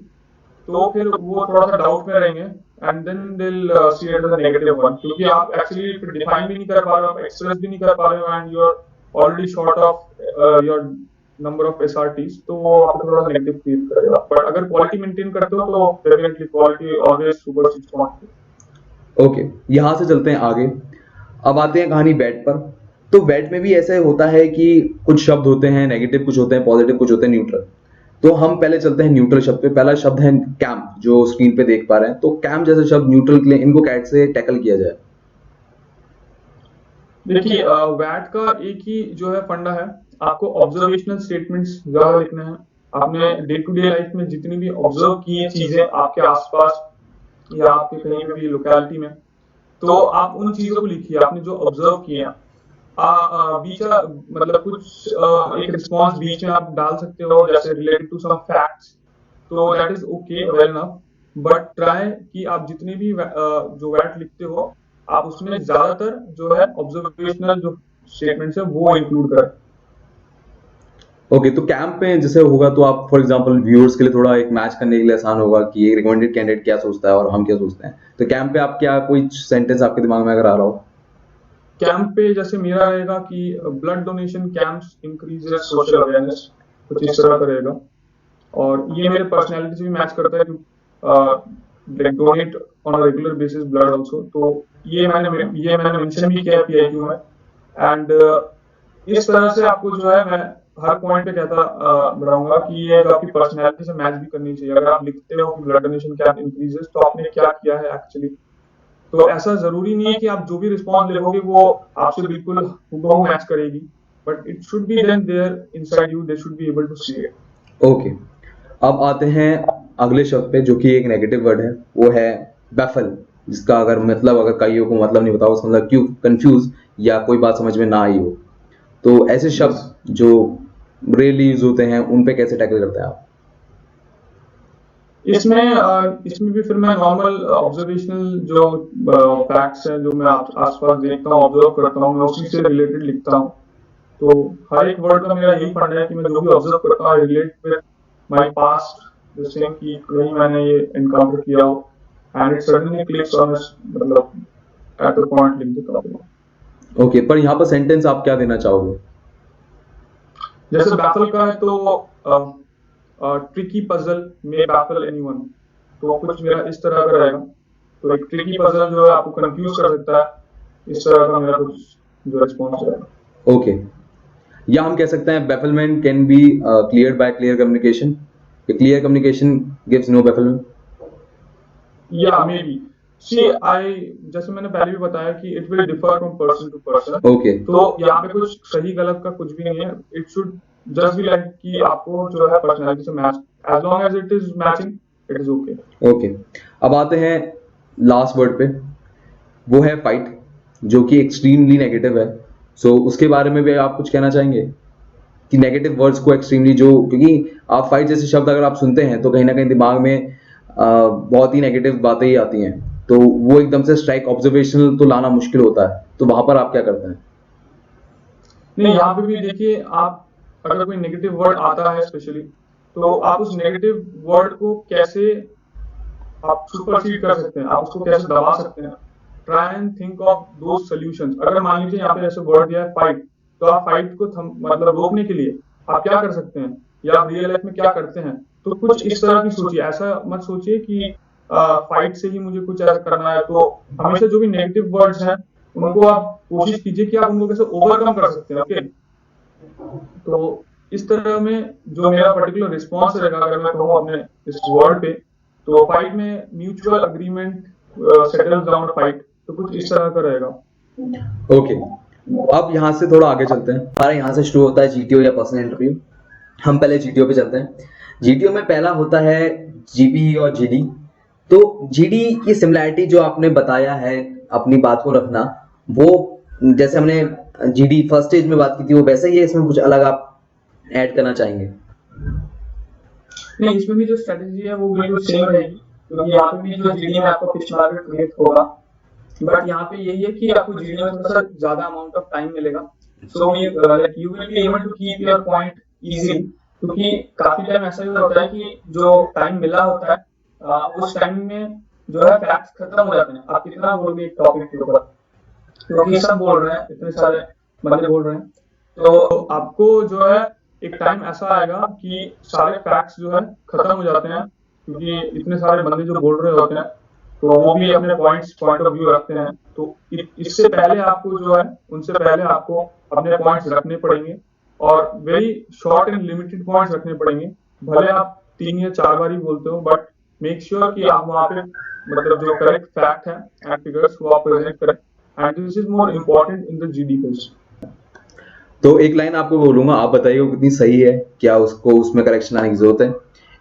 तो फिर वो थोड़ा सा डाउट में रहेंगे, and then they will see it as a negative one, क्योंकि आप एक्चुअली डिफाइन भी नहीं कर पा रहे हो, एक्सप्रेस भी नहीं कर पा रहे हो, and you are already short of your number of SRTs, तो वो आपको थोड़ा नेगेटिव फील करेगा। बट अगर क्वालिटी मेंटेन करते हो तो definitely quality always supersedes quantity. Okay, यहाँ से चलते हैं आगे। अब आते हैं कहानी बैट पर। तो बैट में भी ऐसा होता है कि कुछ शब्द होते हैं नेगेटिव, कुछ होते हैं पॉजिटिव, कुछ होते हैं न्यूट्रल। तो हम पहले चलते हैं न्यूट्रल शब्द पे। पहला शब्द है कैंप, जो स्क्रीन पे देख पा रहे हैं। तो कैंप जैसे शब्द न्यूट्रल के लिए इनको कैसे टैकल किया जाए? देखिए, वैट का एक ही जो है फंडा है, आपको ऑब्जर्वेशनल स्टेटमेंट्स ज्यादा लिखने हैं। आपने डे टू डे लाइफ में जितनी भी ऑब्जर्व की है चीजें आपके आसपास या आपके कहीं भी लोकेलिटी में, तो आप उन चीजों को लिखिए, आपने जो ऑब्जर्व किए हैं। बीच मतलब कुछ एक रिस्पॉन्स बीच में आप डाल सकते हो, जैसे रिलेटेड टू सम फैक्ट्स, तो that is okay, well enough, but try कि आप जितने भी जो वैट लिखते हो आप उसमें ज्यादातर जो है ऑब्जर्वेशनल जो स्टेटमेंट्स है वो इंक्लूड करें। ओके, तो कैंप में जैसे होगा तो आप फॉर एग्जांपल व्यूअर्स के लिए थोड़ा एक मैच करने के लिए आसान होगा कि एक रिकमेंडेड कैंडिडेट क्या सोचता है और हम क्या सोचते हैं। तो कैंप पे आप क्या कोई सेंटेंस आपके दिमाग में अगर आ रहा हो? कैंप पे जैसे मेरा रहेगा कि blood donation camps increases social awareness, कुछ इस तरह का रहेगा, और ये मेरे पर्सनालिटी से भी मैच करता है कि donate on a regular basis blood also. तो ये मैंने मेंशन भी किया पीआईक्यू में, एंड इस तरह से आपको जो है मैं हर पॉइंट पे कहता रहूंगा कि ये जो आपकी पर्सनैलिटी से मैच भी करनी चाहिए। अगर आप लिखते हो कि ब्लड डोनेशन कैंप इंक्रीजेस, तो आपने क्या किया है एक्चुअली। तो ऐसा जरूरी नहीं है कि आप जो भी रिस्पॉन्स लिखोगे वो आपसे बिल्कुल हूबहू मैच करेगी, but it should be then there inside you, they should be able to see it. Okay, अब आते हैं अगले शब्द पे जो कि एक नेगेटिव वर्ड है, वो है बैफल, जिसका अगर मतलब अगर कईयों को मतलब नहीं बताओ उसका मतलब क्यों कंफ्यूज या कोई बात समझ में ना आई हो, तो ऐसे शब्द जो रेयरली यूज होते हैं उन पे कैसे टैकल करते हैं आप? इसमें भी फिर मैं नॉर्मल ऑब्जर्वेशनल जो फैक्ट्स हैं जो मैं आसपास देखता हूँ, ऑब्जर्व करता हूँ, मैं उसी से रिलेटेड लिखता हूँ। तो हर एक वर्ड का मेरा यही फंडा है कि मैं जो भी ऑब्जर्व करता हूँ रिलेट विद माय पास्ट, जैसे कि कहीं मैंने ये एनकाउंटर किया हो and it suddenly clicks on, मतलब एट द पॉइंट लिख देता हूँ। ओके, पर यहाँ पर सेंटेंस आप क्या देना चाहोगे? जैसे बैफल का है तो ट्रिकी पजल में बैफल एनीवन, तो कुछ मेरा इस तरह का रहेगा। तो एक ट्रिकी पजल जो है आपको कंफ्यूज कर सकता है, इस तरह का मेरा कुछ जो रिस्पॉन्स रहेगा। ओके, या हम कह सकते हैं bafflement can be cleared by clear communication, clear communication gives no bafflement. या मे बी सी आई, जैसे मैंने पहले भी बताया कि it will differ from person to person. Okay, तो यहाँ पे कुछ सही गलत का कुछ भी नहीं है, it should just be like कि आपको जो है पर्सनालिटी से match, as long as it is matching it is okay. Okay, अब आते हैं लास्ट वर्ड पे, वो है फाइट, जो कि एक्सट्रीमली नेगेटिव है। सो उसके बारे में भी आप कुछ कहना चाहेंगे कि नेगेटिव वर्ड्स को एक्सट्रीमली, जो क्योंकि आप फाइट जैसे शब्द अगर आप सुनते हैं तो कहीं ना कहीं दिमाग में बहुत ही नेगेटिव बातें ही आती हैं, तो वो एकदम से स्ट्राइक ऑब्जर्वेशनल तो लाना मुश्किल होता है, तो वहां पर आप क्या करते हैं? नहीं, यहाँ पे भी देखिए, आप अगर कोई नेगेटिव वर्ड आता है स्पेशली, तो आप उस नेगेटिव वर्ड को कैसे आप सुपरसीड कर सकते हैं, आप उसको कैसे दबा सकते हैं। ट्राई एंड थिंक ऑफ दो सॉल्यूशंस। अगर मान लीजिए यहाँ पे ऐसे वर्ड दिया है फाइट, तो आप फाइट को मतलब रोकने के लिए आप क्या कर सकते हैं, या आप रियल लाइफ में क्या करते हैं। तो कुछ इस तरह की सोचिए, ऐसा मत सोचिए कि फाइट से ही मुझे कुछ ऐसा करना है। तो हमेशा जो भी नेगेटिव वर्ड्स हैं उनको आप कोशिश कीजिए कि आप उनको कैसे ओवरकम कर सकते हैं। ओके, तो इस तरह में जो मेरा पर्टिकुलर रिस्पॉन्स रहेगा अगर मैं कहूँ अपने इस वर्ड पे, तो फाइट में mutual agreement settles down fight, तो कुछ इस तरह का रहेगा। ओके, अब यहाँ से थोड़ा आगे चलते हैं। हमारा यहाँ से शुरू होता है जीटीओ या पर्सनल इंटरव्यू। हम पहले जीटीओ पे चलते हैं। जीटीओ में पहला होता है जीपी और जीडी। तो जीडी की सिमिलैरिटी जो आपने बताया है अपनी बात को रखना, वो जैसे हमने जीडी फर्स्ट स्टेज में बात की थी वो वैसे ही है, इसमें कुछ अलग आप ऐड करना चाहेंगे? नहीं, इसमें भी जो स्ट्रेटेजी है वो बिल्कुल सेम रहेगी, क्योंकि यहाँ पे भी जो जीडी में आपका पिच मार्केट क्रिएट होगा, बट यहाँ पे यही है कि आपको जीडी में थोड़ा सा ज्यादा अमाउंट ऑफ टाइम मिलेगा। So you will be able to keep your point easily, क्योंकि काफी टाइम ऐसा भी होता है कि जो टाइम मिला होता है उस टाइम में जो है फैक्ट्स खत्म हो जाते हैं। आप कितना बोलोगे एक टॉपिक के ऊपर, क्योंकि सब बोल रहे हैं, इतने सारे बंदे बोल रहे हैं, तो आपको जो है एक टाइम ऐसा आएगा कि सारे फैक्ट्स जो है खत्म हो जाते हैं, क्योंकि इतने सारे बंदे जो बोल रहे होते हैं तो वो भी अपने पॉइंट ऑफ व्यू रखते हैं। तो इससे पहले आपको जो है उनसे पहले आपको अपने पॉइंट्स रखने पड़ेंगे, और very short and limited points रखने पड़ेंगे। भले आप 3 या 4 बार ही बोलते हो, बट मेक श्योर कि आप वहाँ पे मतलब जो करेक्ट फैक्ट है एंड फिगर्स वो आप प्रेजेंट करें, and this is more important in the GD course. तो एक लाइन आपको बोलूंगा, आप बताइए वो कितनी सही है, क्या उसको उसमें करेक्शन आने की जरूरत है।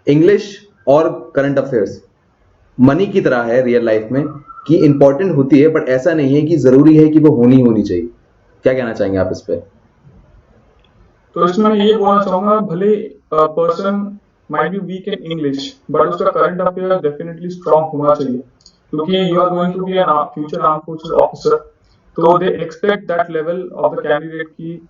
इंग्लिश और करंट अफेयर्स मनी की तरह है रियल लाइफ में, कि इंपॉर्टेंट होती है बट ऐसा नहीं है कि जरूरी है कि वो होनी चाहिए। क्या कहना चाहेंगे आप इस पे? तो इसमें मैं ये बोलना चाहूंगा, भले person might be weak in English, but उसका करंट अफेयर डेफिनेटली स्ट्रांग होना चाहिए, क्योंकि you are going to be an future armed forces officer. तो they expect that level of the candidate की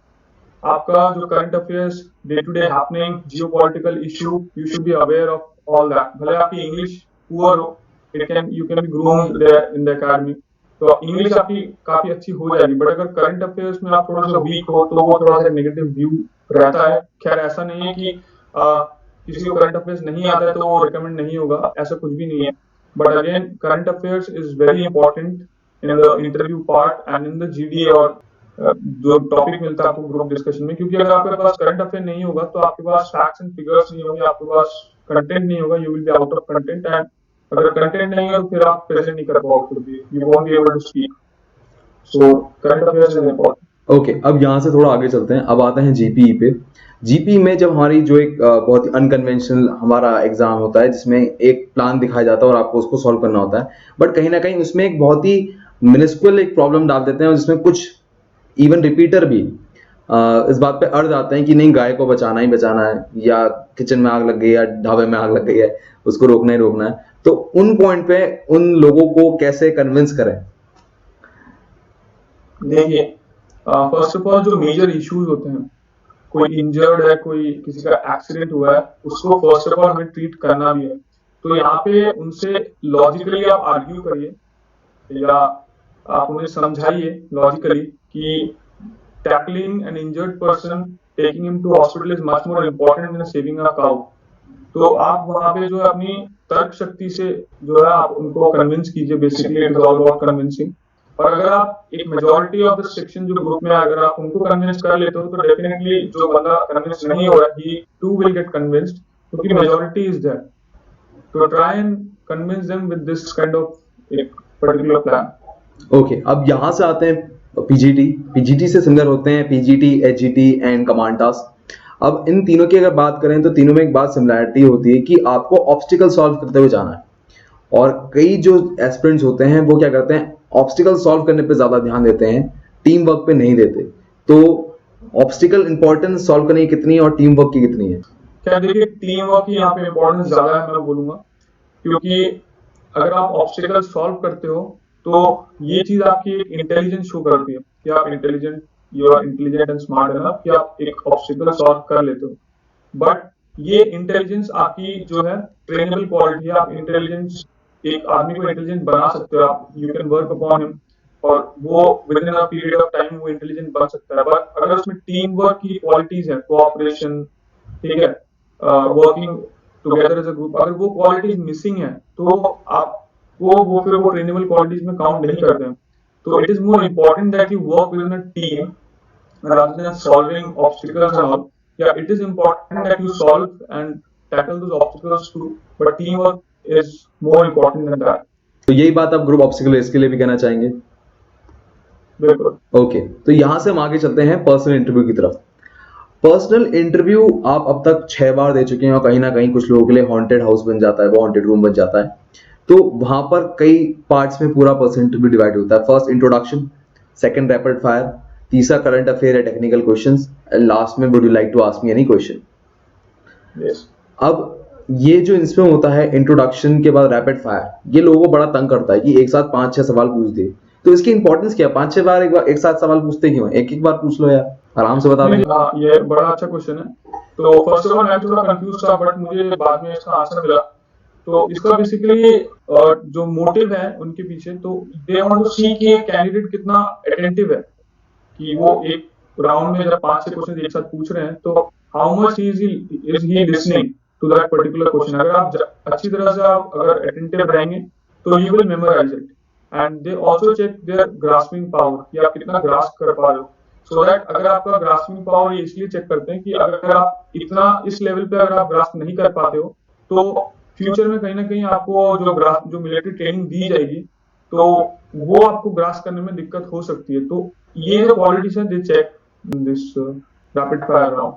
आपका जो current affairs day to day happening, geopolitical issue, you should be aware of all that. भले आपकी English poor हो, you can be groomed there in the academy, तो English आपकी काफी अच्छी हो जाएगी। बट अगर करंट अफेयर्स में आप थोड़ा सा वीक हो तो वो थोड़ा सा नेगेटिव व्यू रहता है। खैर ऐसा नहीं है कि किसी को करंट अफेयर्स नहीं आता है तो वो रिकमेंड नहीं होगा, ऐसा कुछ भी नहीं है। But again current affairs is very important in the interview part and in the GD और जो टॉपिक मिलता है आपको ग्रुप डिस्कशन में, क्योंकि अगर आपके पास करंट अफेयर नहीं होगा तो आपके पास फैक्ट्स एंड फिगर्स नहीं होंगे, आपके पास कंटेंट नहीं होगा, you will be out of content, and अगर कंटेंट नहीं है तो फिर आप प्रेजेंट नहीं कर पाओगे खुद भी, you won't be able to speak. So current affairs is important. Okay, अब यहाँ से थोड़ा आगे चलते हैं, अब आते हैं जीपीई पे। जीपीई में जब हमारी जो एक बहुत ही अनकन्वेंशनल हमारा एग्जाम होता है जिसमें एक प्लान दिखाया जाता है और आपको उसको सॉल्व करना होता है, बट कहीं ना कहीं उसमें एक बहुत ही मिनिस्कुल एक प्रॉब्लम डाल देते हैं और जिसमें कुछ इवन रिपीटर भी इस बात पे अड़ जाते हैं कि नहीं गाय को बचाना ही बचाना है, या किचन में आग लग गई, या ढाबे में आग लग गई है, उसको रोकना ही रोकना है। तो उन पॉइंट पे उन लोगों को कैसे कन्विंस करें? देखिए, फर्स्ट ऑफ ऑल जो मेजर इश्यूज होते हैं, कोई इंजर्ड है, कोई किसी का एक्सीडेंट हुआ है, उसको फर्स्ट ऑफ ऑल हमें ट्रीट करना भी है। तो यहाँ पे उनसे लॉजिकली आप आर्ग्यू करिए या आप उन्हें समझाइए लॉजिकली कि tackling an injured person, taking him to hospital is much more important than saving a cow. तो आप वहां पे जो है अपनी तर्क शक्ति से जो है आप उनको कन्विंस कीजिए, basically it is all about convincing. और अगर आप एक मेजॉरिटी ऑफ द सेक्शन जो ग्रुप में अगर आप उनको कन्विंस कर लेते हो तो डेफिनेटली जो बंदा कन्विंस नहीं हो रहा है ही टू विल गेट कन्विंस्ड, क्योंकि मेजॉरिटी इज देयर। तो try and convince them with this kind of एक पर्टिकुलर प्लान। ओके, अब यहाँ से आते हैं पीजीटी। पीजीटी से सिमिलर होते हैं PGT, HGT and command task. अब इन तीनों की अगर बात करें तो तीनों में एक बात सिमिलरिटी होती है कि आपको ऑब्स्टिकल सॉल्व करते हुए जाना है, और कई जो एस्पिरेंट्स होते हैं वो क्या करते हैं, ऑब्स्टिकल सॉल्व करने पे ज्यादा ध्यान देते हैं, टीम वर्क पे नहीं देते। तो ऑब्स्टिकल इंपॉर्टेंस सॉल्व करने की कितनी है और टीम वर्क की कितनी है? क्या देखिए, टीम वर्क की यहाँ पे इंपॉर्टेंस ज्यादा है मैं बोलूंगा, क्योंकि अगर आप ऑब्स्टिकल सॉल्व करते हो तो ये चीज आपकी इंटेलिजेंस शो करती है कि आप intelligent, you are intelligent and smart enough कि आप एक ऑब्स्टिकल सॉल्व कर लेते हो। बट ये इंटेलिजेंस आपकी जो है ट्रेनेबल क्वालिटी है, आप इंटेलिजेंस एक आदमी को इंटेलिजेंट बना सकते हो, आप you can work upon him और वो within a period of time वो इंटेलिजेंट बन सकता है। बट अगर उसमें टीम वर्क की क्वालिटीज है, कोऑपरेशन, ठीक है, working together as a group, अगर वो क्वालिटीज मिसिंग है तो आप वो फिर वो ट्रेनेबल क्वालिटीज में काउंट नहीं करते हैं। तो it is more important that you work with in a team rather than solving obstacles and all. Yeah, it is important that you solve and tackle those obstacles too, but teamwork is more important than that. तो यही बात आप group obstacle race के लिए भी कहना चाहेंगे? बिल्कुल। ओके, तो यहां से हम आगे चलते हैं पर्सनल इंटरव्यू की तरफ। पर्सनल इंटरव्यू आप अब तक 6 बार दे चुके हैं और कहीं ना कहीं कुछ लोगों के लिए हॉन्टेड हाउस बन जाता है, वो हॉन्टेड रूम बन जाता है। तो वहां पर कई पार्ट्स में पूरा पर्सनल इंटरव्यू डिवाइड होता है। First introduction, second rapid fire, तीसरा करंट अफेयर या टेक्निकल क्वेश्चंस, एंड लास्ट में would you like to ask me any question. अब ये जो इसमें होता है इंट्रोडक्शन के बाद रैपिड फायर, ये लोगों को बड़ा तंग करता है कि एक साथ 5-6 सवाल पूछ दे। तो इसकी इंपॉर्टेंस क्या है? 5-6 बार एक साथ सवाल पूछते क्यों? एक बार पूछ लो यार, आराम से बता देंगे। ये बड़ा अच्छा क्वेश्चन है। तो फर्स्ट ऑफ ऑल मैं थोड़ा कंफ्यूज था, बट मुझे बाद में इसका आंसर मिला। तो इसका बेसिकली जो मोटिव है उनके पीछे, तो दे वांट टू सी कि कैंडिडेट कितना अटेंटिव है, कि वो एक राउंड में जब 5-6 क्वेश्चन एक साथ पूछ रहे हैं तो how much is he listening to that particular question. अगर आप अच्छी तरह से आप अगर अटेंटिव रहेंगे तो you will memorise it, and they also check their grasping power कि आप कितना ग्रास्प कर पा रहे हो। सो दैट अगर आपका ग्रास्पिंग पावर ये इसलिए चेक करते हैं कि अगर आप इतना इस लेवल पे अगर आप ग्रास्प नहीं कर पाते हो तो फ्यूचर में कहीं ना कहीं आपको जो मिलिट्री ट्रेनिंग दी जाएगी तो वो आपको ग्रास्प करने में दिक्कत हो सकती है। तो ये जो क्वालिटीज है they check this rapid fire round.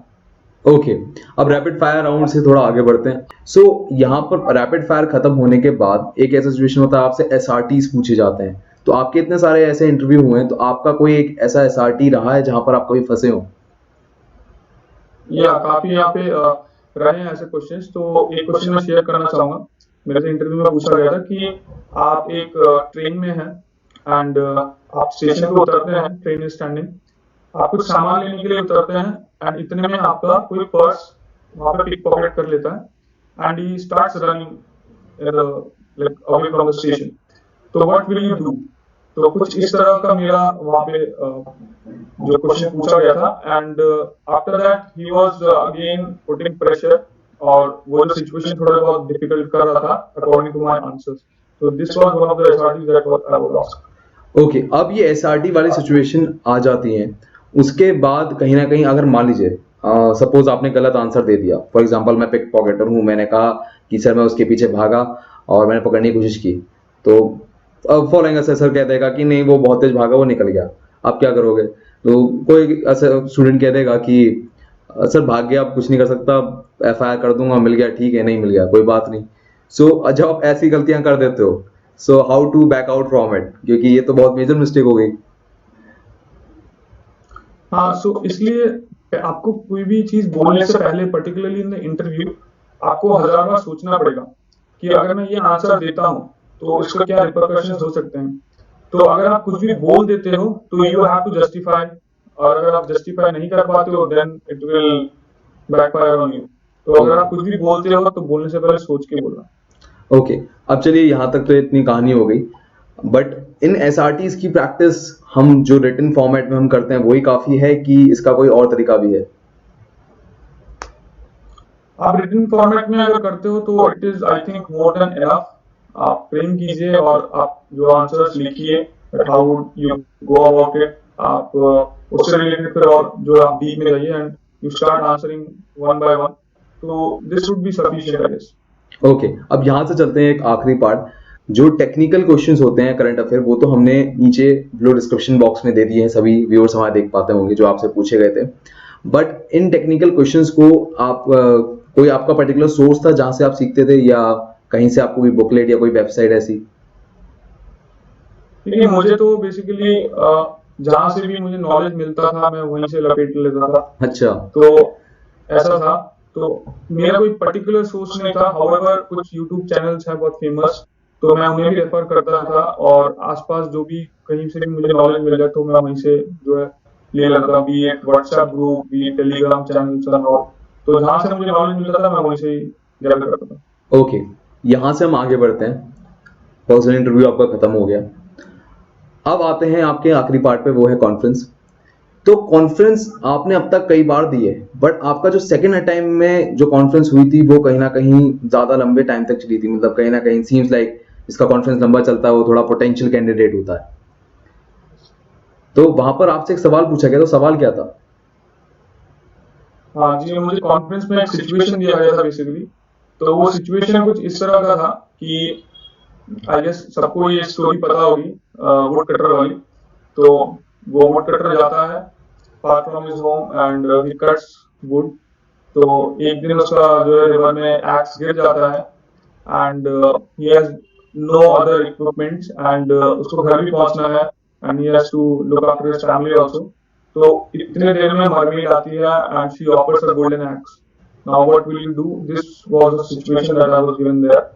Okay, अब रैपिड फायर राउंड से थोड़ा आगे बढ़ते हैं। सो यहाँ पर रैपिड फायर खत्म होने के बाद एक ऐसा सिचुएशन होता है, आपसे एसआरटीज पूछे जाते हैं। तो आपके इतने सारे ऐसे इंटरव्यू हुए हैं, तो आपका कोई एक ऐसा एसआरटी रहा है जहां पर आप कभी फंसे हो? या काफी यहाँ पे रहे हैं ऐसे क्वेश्चंस। तो एक क्वेश्चन मैं शेयर करना चाहूंगा। मेरे से इंटरव्यू में पूछा गया था कि आप एक ट्रेन में हैं एंड आप स्टेशन पे उतरते हैं, ट्रेन इज स्टैंडिंग, आप कुछ सामान लेने के लिए उतरते हैं एंड इतने में आपका कोई पर्स वहां पे पिक पॉकेट कर लेता है and he starts running like away from the station. तो व्हाट विल यू डू? तो कुछ इस तरह का मेरा वहां पे जो क्वेश्चन पूछा गया था, and after that he was again putting pressure, और वो जो सिचुएशन थोड़ा बहुत डिफिकल्ट कर रहा था अकॉर्डिंग टू माय आंसर्स। तो this was one of the SRTs that I was asked. Okay, अब ये एसआरटी वाली सिचुएशन आ जाती है, उसके बाद कहीं ना कहीं अगर मान लीजिए सपोज आपने गलत आंसर दे दिया, फॉर एग्जांपल मैं पिक पॉकेटर हूँ, मैंने कहा कि सर मैं उसके पीछे भागा और मैंने पकड़ने की कोशिश की, तो अब फॉलोइंग असेसर कह देगा कि नहीं वो बहुत तेज भागा, वो निकल गया, आप क्या करोगे? तो कोई स्टूडेंट कह देगा कि सर भाग गया, आप कुछ नहीं कर सकता, एफआईआर कर दूंगा, मिल गया ठीक है, नहीं मिल गया कोई बात नहीं। सो जब आप ऐसी गलतियां कर देते हो, so how to back out from it, क्योंकि ये तो बहुत मेजर मिस्टेक हो गई। हाँ, सो इसलिए आपको कोई भी चीज बोलने से पहले, पर्टिकुलरली इन द इंटरव्यू, आपको 1000 बार सोचना पड़ेगा कि अगर मैं ये आंसर देता हूँ तो इसका क्या रिपरकशंस हो सकते हैं। तो अगर आप कुछ भी बोल देते हो तो यू हैव टू जस्टिफाई, और अगर आप जस्टिफाई नहीं कर पाते हो then it will backfire on you. तो अगर आप कुछ भी बोलते हो तो बोलने से पहले सोच के बोलना। ओके, अब चलिए यहाँ तक तो इतनी कहानी हो गई, बट इन एसआरटीज की प्रैक्टिस हम जो रिटन फॉर्मेट में हम करते हैं वही काफी है कि इसका कोई और तरीका भी है? आप रिटन फॉर्मेट में अगर करते हो तो it is I think more than enough. आप फ्रेम कीजिए और आप जो आंसर्स लिखिए, how would you go about it, आप उससे रिलेटेड फिर और जो आप डीप में जाइए and you start answering one by one. तो this would be sufficient I guess. Okay, अब यहाँ से चलते हैं एक आखिरी पार्ट, जो टेक्निकल क्वेश्चंस होते हैं करंट अफेयर, वो तो हमने नीचे बिलो डिस्क्रिप्शन बॉक्स में दे दिए हैं, सभी व्यूअर्स हमारे देख पाते होंगे जो आपसे पूछे गए थे। बट इन टेक्निकल क्वेश्चंस को आप कोई आपका पर्टिकुलर सोर्स था जहां से आप सीखते थे, या कहीं से आपको कोई बुकलेट या कोई वेबसाइट ऐसी? देखिए, मुझे तो बेसिकली जहां से भी मुझे नॉलेज मिलता था मैं वहीं से लपेट लेता था। अच्छा, तो ऐसा था, तो मेरा कोई पर्टिकुलर सोर्स नहीं था। हाउएवर कुछ यूट्यूब चैनल्स हैं बहुत फेमस, तो मैं उन्हें भी रेफर करता था, और आसपास जो भी कहीं से भी मुझे नॉलेज मिल जाए तो मैं वहीं से जो है ले लेता था, be it WhatsApp group, be it Telegram channels and all. तो जहां से मुझे नॉलेज मिलता था मैं वहीं से ही गैदर करता था। ओके, यहाँ से हम आगे बढ़ते हैं, पर्सनल इंटरव्यू आपका खत्म हो गया, अब आते हैं आपके आखिरी पार्ट पे, वो है कॉन्फ्रेंस। तो कॉन्फ्रेंस आपने अब तक कई बार दी है, बट आपका जो सेकंड टाइम में जो कॉन्फ्रेंस हुई थी वो कहीं ना कहीं ज्यादा लंबे टाइम तक चली थी, मतलब कहीं ना कहीं सीम्स लाइक इसका कॉन्फ्रेंस लंबा चलता है वो थोड़ा पोटेंशियल कैंडिडेट होता है। तो वहां पर आपसे एक सवाल पूछा गया, तो सवाल क्या था? हाँ जी, मुझे कॉन्फ्रेंस में एक सिचुएशन दिया गया था बेसिकली। तो वो सिचुएशन कुछ इस तरह का था कि आई गेस सबको ये स्टोरी पता होगी, वुड कटर वाली। तो वो वुड कटर जाता है far from his home and he cuts wood। तो एक दिन उसका जो है रिवर में एक्स गिर जाता है and he has no other equipments and उसको घर भी पहुंचना है and he has to look after his family also। तो इतने देर में मरमेड आती है and she offers a golden axe। Now what will you do? This was a situation that I was given there।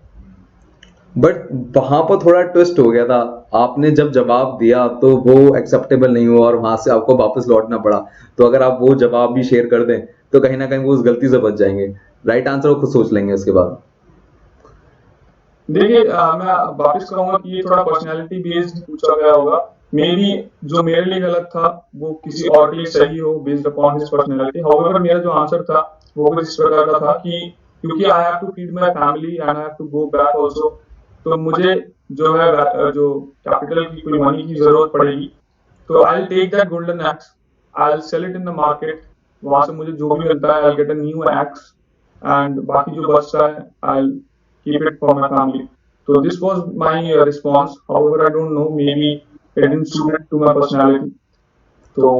But वहां पर थोड़ा twist हो गया था, आपने जब जवाब दिया तो वो एक्सेप्टेबल नहीं हुआ और वहां से आपको वापस लौटना पड़ा। तो अगर आप वो जवाब भी शेयर कर दें तो कहीं ना कहीं वो उस गलती से बच जाएंगे, राइट आंसर वो खुद सोच लेंगे उसके बाद। देखिए, मैं वापस कहूंगा कि ये थोड़ा पर्सनालिटी बेस्ड पूछा गया होगा। मे बी जो मेरे लिए गलत था वो किसी और के लिए सही हो based upon his personality. However मेरा जो आंसर था वो कुछ इस प्रकार का था कि क्योंकि I have to feed my family and I have to go back also, तो मुझे जो है जो कैपिटल की कोई मनी की जरूरत पड़ेगी। तो I will take that golden axe, I will sell it in the market. वहां से मुझे जो भी मिलता है I will get a new axe एंड बाकी जो बचता है I will keep it for my family। So this was my response। However, I don't know, maybe it didn't suit to my personality। So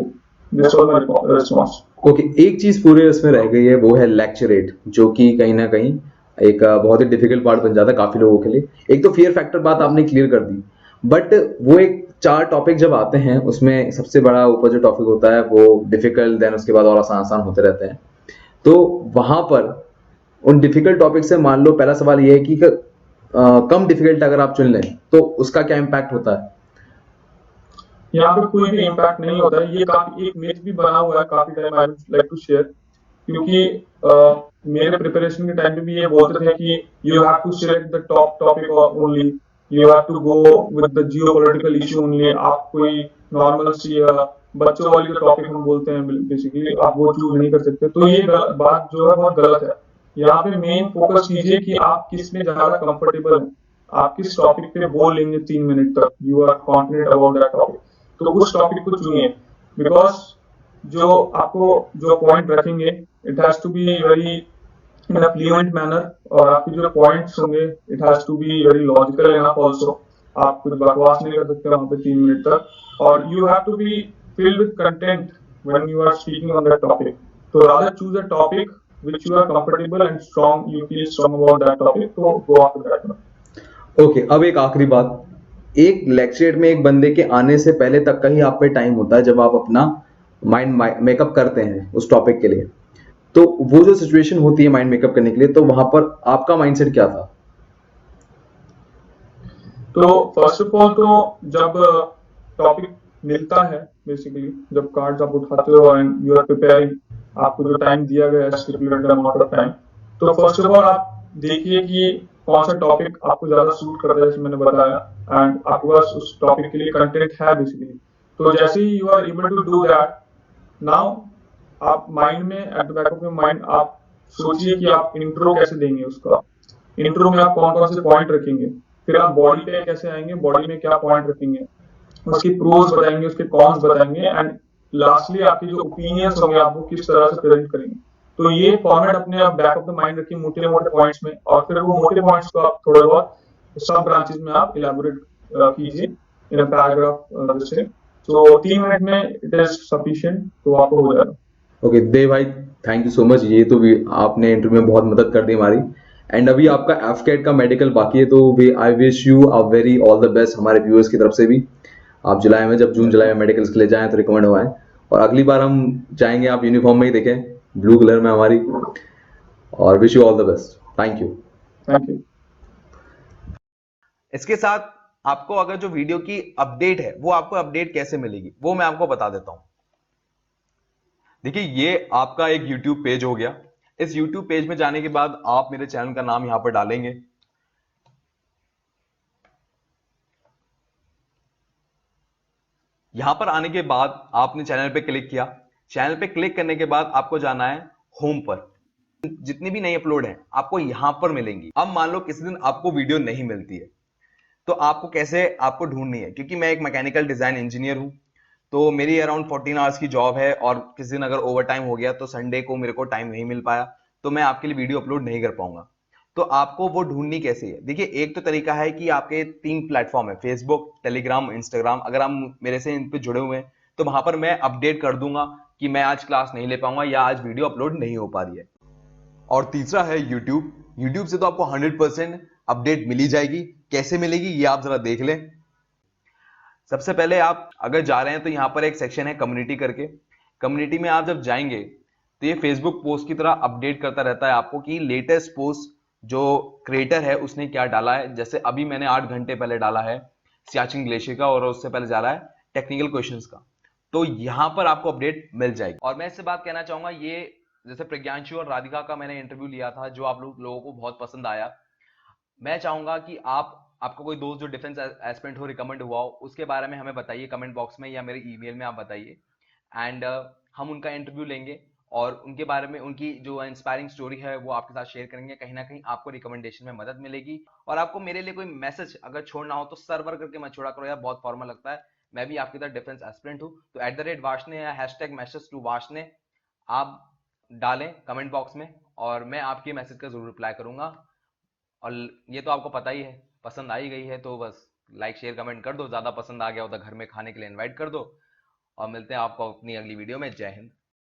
this was my response। Okay, एक चीज पूरे इसमें रह गई है, वो है लेक्चरेट, जो कि कहीं ना कहीं एक बहुत ही डिफिकल्ट पार्ट बन जाता है काफी लोगों के लिए। एक तो फियर फैक्टर बात आपने क्लियर कर दी, बट वो एक 4 टॉपिक जब आते हैं उसमें सबसे बड़ा ऊपर जो टॉपिक होता है वो डिफिकल्ट, देन उसके बाद और आसान आसान होते रहते हैं। तो वहां पर उन डिफिकल्ट टॉपिक से मान लो पहला सवाल ये है कि कम डिफिकल्ट अगर आप चुन लें तो उसका क्या इम्पैक्ट होता है? यहाँ पे कोई भी इम्पैक्ट नहीं होता है। ये काफी एक मिथ भी बना हुआ है काफी time, I would like to share. क्योंकि मेरे प्रिपरेशन के टाइम पे भी ये बोलते थे कि you have to select the top topic only, you have to go with the geopolitical issue only. आप कोई नॉर्मल सी बच्चों वाली जो टॉपिक हम बोलते हैं बेसिकली आप वो चूज नहीं कर सकते। तो ये बात जो है बहुत गलत है। यहाँ पे मेन फोकस कीजिए कि आप किस में ज्यादा कंफर्टेबल हैं। आप किस टॉपिक पे बोल लेंगे 3 मिनट तक, you are confident about that topic, तो उस टॉपिक को चुनिए। बिकॉज जो आपको जो पॉइंट रखेंगे it has to be very in a fluent manner, और आपके जो पॉइंट्स होंगे it has to be very logical enough also. आप कुछ बकवास नहीं कर सकते वहां पे 3 मिनट तक, और you have to be filled with content when you are speaking on that topic. So rather choose a topic which you are comfortable and strong, you feel strong about that topic, so go after that one. Okay, अब एक आखिरी बात, एक lecture में एक बंदे के आने से पहले तक का ही आप पे टाइम होता है जब आप अपना माइंड मेकअप करते हैं उस टॉपिक के लिए। तो वो जो सिचुएशन होती है माइंड मेकअप करने के लिए, तो वहां पर आपका माइंडसेट क्या था? तो फर्स्ट ऑफ ऑल तो जब टॉपिक मिलता है, बेसिकली जब कार्ड्स आप उठाते हो एंड यू आर प्रिपेयरिंग, आपको जो टाइम दिया गया है स्टिपुलेटेड अमाउंट ऑफ टाइम, तो फर्स्ट ऑफ ऑल आप देखिए कि कौन सा टॉपिक आपको ज्यादा सूट करता है, जैसे मैंने बताया, एंड आपके पास उस टॉपिक के लिए कंटेंट है बेसिकली। तो जैसे ही you are able to do that, now आप माइंड में, at the back of your mind, आप सोचिए कि आप इंट्रो कैसे देंगे उसका। इंट्रो में आप कौन कौन से पॉइंट रखेंगे, फिर आप बॉडी पे कैसे आएंगे, बॉडी में क्या पॉइंट रखेंगे, उसकी प्रोज बताएंगे, उसके कॉन्स बताएंगे, एंड लास्टली आपके जो ओपिनियंस होंगे आप वो किस तरह से प्रेजेंट करेंगे। तो ये फॉर्मेट अपने आप बैक ऑफ द माइंड रखिए मोटे मोटे पॉइंट्स में, और फिर वो मोटे पॉइंट्स को आप थोड़ा बहुत सब ब्रांचेस में आप इलेबोरेट कीजिए इन अ पैराग्राफ जैसे। तो 3 मिनट में इट इज सफिशिएंट, तो आपको हो जाएगा। ओके देव भाई, थैंक यू सो मच। ये तो भी आपने इंटरव्यू में बहुत मदद कर दी हमारी। एंड अभी आपका एफकेट का मेडिकल बाकी है, तो we I wish you a very all the best हमारे व्यूअर्स की तरफ से भी। आप जुलाई में, जब जून जुलाई में मेडिकल्स के लिए जाएं तो रिकमेंड हुआ है, और अगली बार हम चाहेंगे आप यूनिफॉर्म में ही देखें, ब्लू कलर में हमारी। और wish you all the best, thank you. Thank you. इसके साथ आपको अगर जो वीडियो की अपडेट है वो आपको अपडेट कैसे मिलेगी वो मैं आपको बता देता हूं। देखिए, ये आपका एक YouTube पेज हो गया। इस YouTube पेज में जाने के बाद आप मेरे चैनल का नाम यहां पर डालेंगे। यहां पर आने के बाद आपने चैनल पे क्लिक किया। चैनल पे क्लिक करने के बाद आपको जाना है होम पर। जितनी भी नई अपलोड है आपको यहां पर मिलेंगी। अब मान लो किसी दिन आपको वीडियो नहीं मिलती है, तो आपको कैसे आपको ढूंढनी है, क्योंकि मैं एक मैकेनिकल डिजाइन इंजीनियर हूं, तो मेरी अराउंड 14 आवर्स की जॉब है, और किसी दिन अगर ओवर टाइम हो गया तो संडे को मेरे को टाइम नहीं मिल पाया, तो मैं आपके लिए वीडियो अपलोड नहीं कर पाऊंगा। तो आपको वो ढूंढनी कैसे है? देखिए, एक तो तरीका है कि आपके 3 प्लेटफॉर्म है, फेसबुक, टेलीग्राम, इंस्टाग्राम। अगर आप मेरे से इन पे जुड़े हुए हैं तो वहां पर मैं अपडेट कर दूंगा कि मैं आज क्लास नहीं ले पाऊंगा या आज वीडियो अपलोड नहीं हो पा रही है। और तीसरा है यूट्यूब। यूट्यूब से तो आपको 100% अपडेट मिली जाएगी। कैसे मिलेगी ये आप जरा देख लें। सबसे पहले आप अगर जा रहे हैं तो यहां पर एक सेक्शन है कम्युनिटी करके। कम्युनिटी में आप जब जाएंगे तो ये फेसबुक पोस्ट की तरह अपडेट करता रहता है आपको कि लेटेस्ट पोस्ट जो क्रिएटर है उसने क्या डाला है। जैसे अभी मैंने 8 घंटे पहले डाला है सियाचिन ग्लेशियर का, और उससे पहले डाला है टेक्निकल क्वेश्चंस का। तो यहां पर आपको अपडेट मिल जाएगी। और मैं इससे बात कहना चाहूंगा, ये जैसे प्रज्ञांशु और राधिका का मैंने इंटरव्यू लिया था जो आप लोगों को बहुत पसंद आया। मैं चाहूंगा कि आपका कोई दोस्त जो डिफेंस एस्पिरेंट हो, रिकमेंड हुआ हो, उसके बारे में हमें बताइए कमेंट बॉक्स में या मेरे ईमेल में आप बताइए। एंड हम उनका इंटरव्यू लेंगे और उनके बारे में, उनकी जो इंस्पायरिंग स्टोरी है वो आपके साथ शेयर करेंगे। कहीं ना कहीं आपको रिकमेंडेशन में मदद मिलेगी। और आपको मेरे लिए कोई मैसेज अगर छोड़ना हो तो सर्वर करके मत छोड़ा करो यार, बहुत फॉर्मल लगता है। मैं भी आपकी तरह डिफेंस एस्पिरेंट हूँ, तो @वार्ष्णेय या #मैसेज टू वार्ष्णेय आप डालें कमेंट बॉक्स में, और मैं आपके मैसेज का जरूर रिप्लाई करूंगा। और ये तो आपको पता ही है, पसंद आई गई है तो बस लाइक शेयर कमेंट कर दो। ज्यादा पसंद आ गया हो तो घर में खाने के लिए इनवाइट कर दो। और मिलते हैं आपको अपनी अगली वीडियो में। जय हिंद।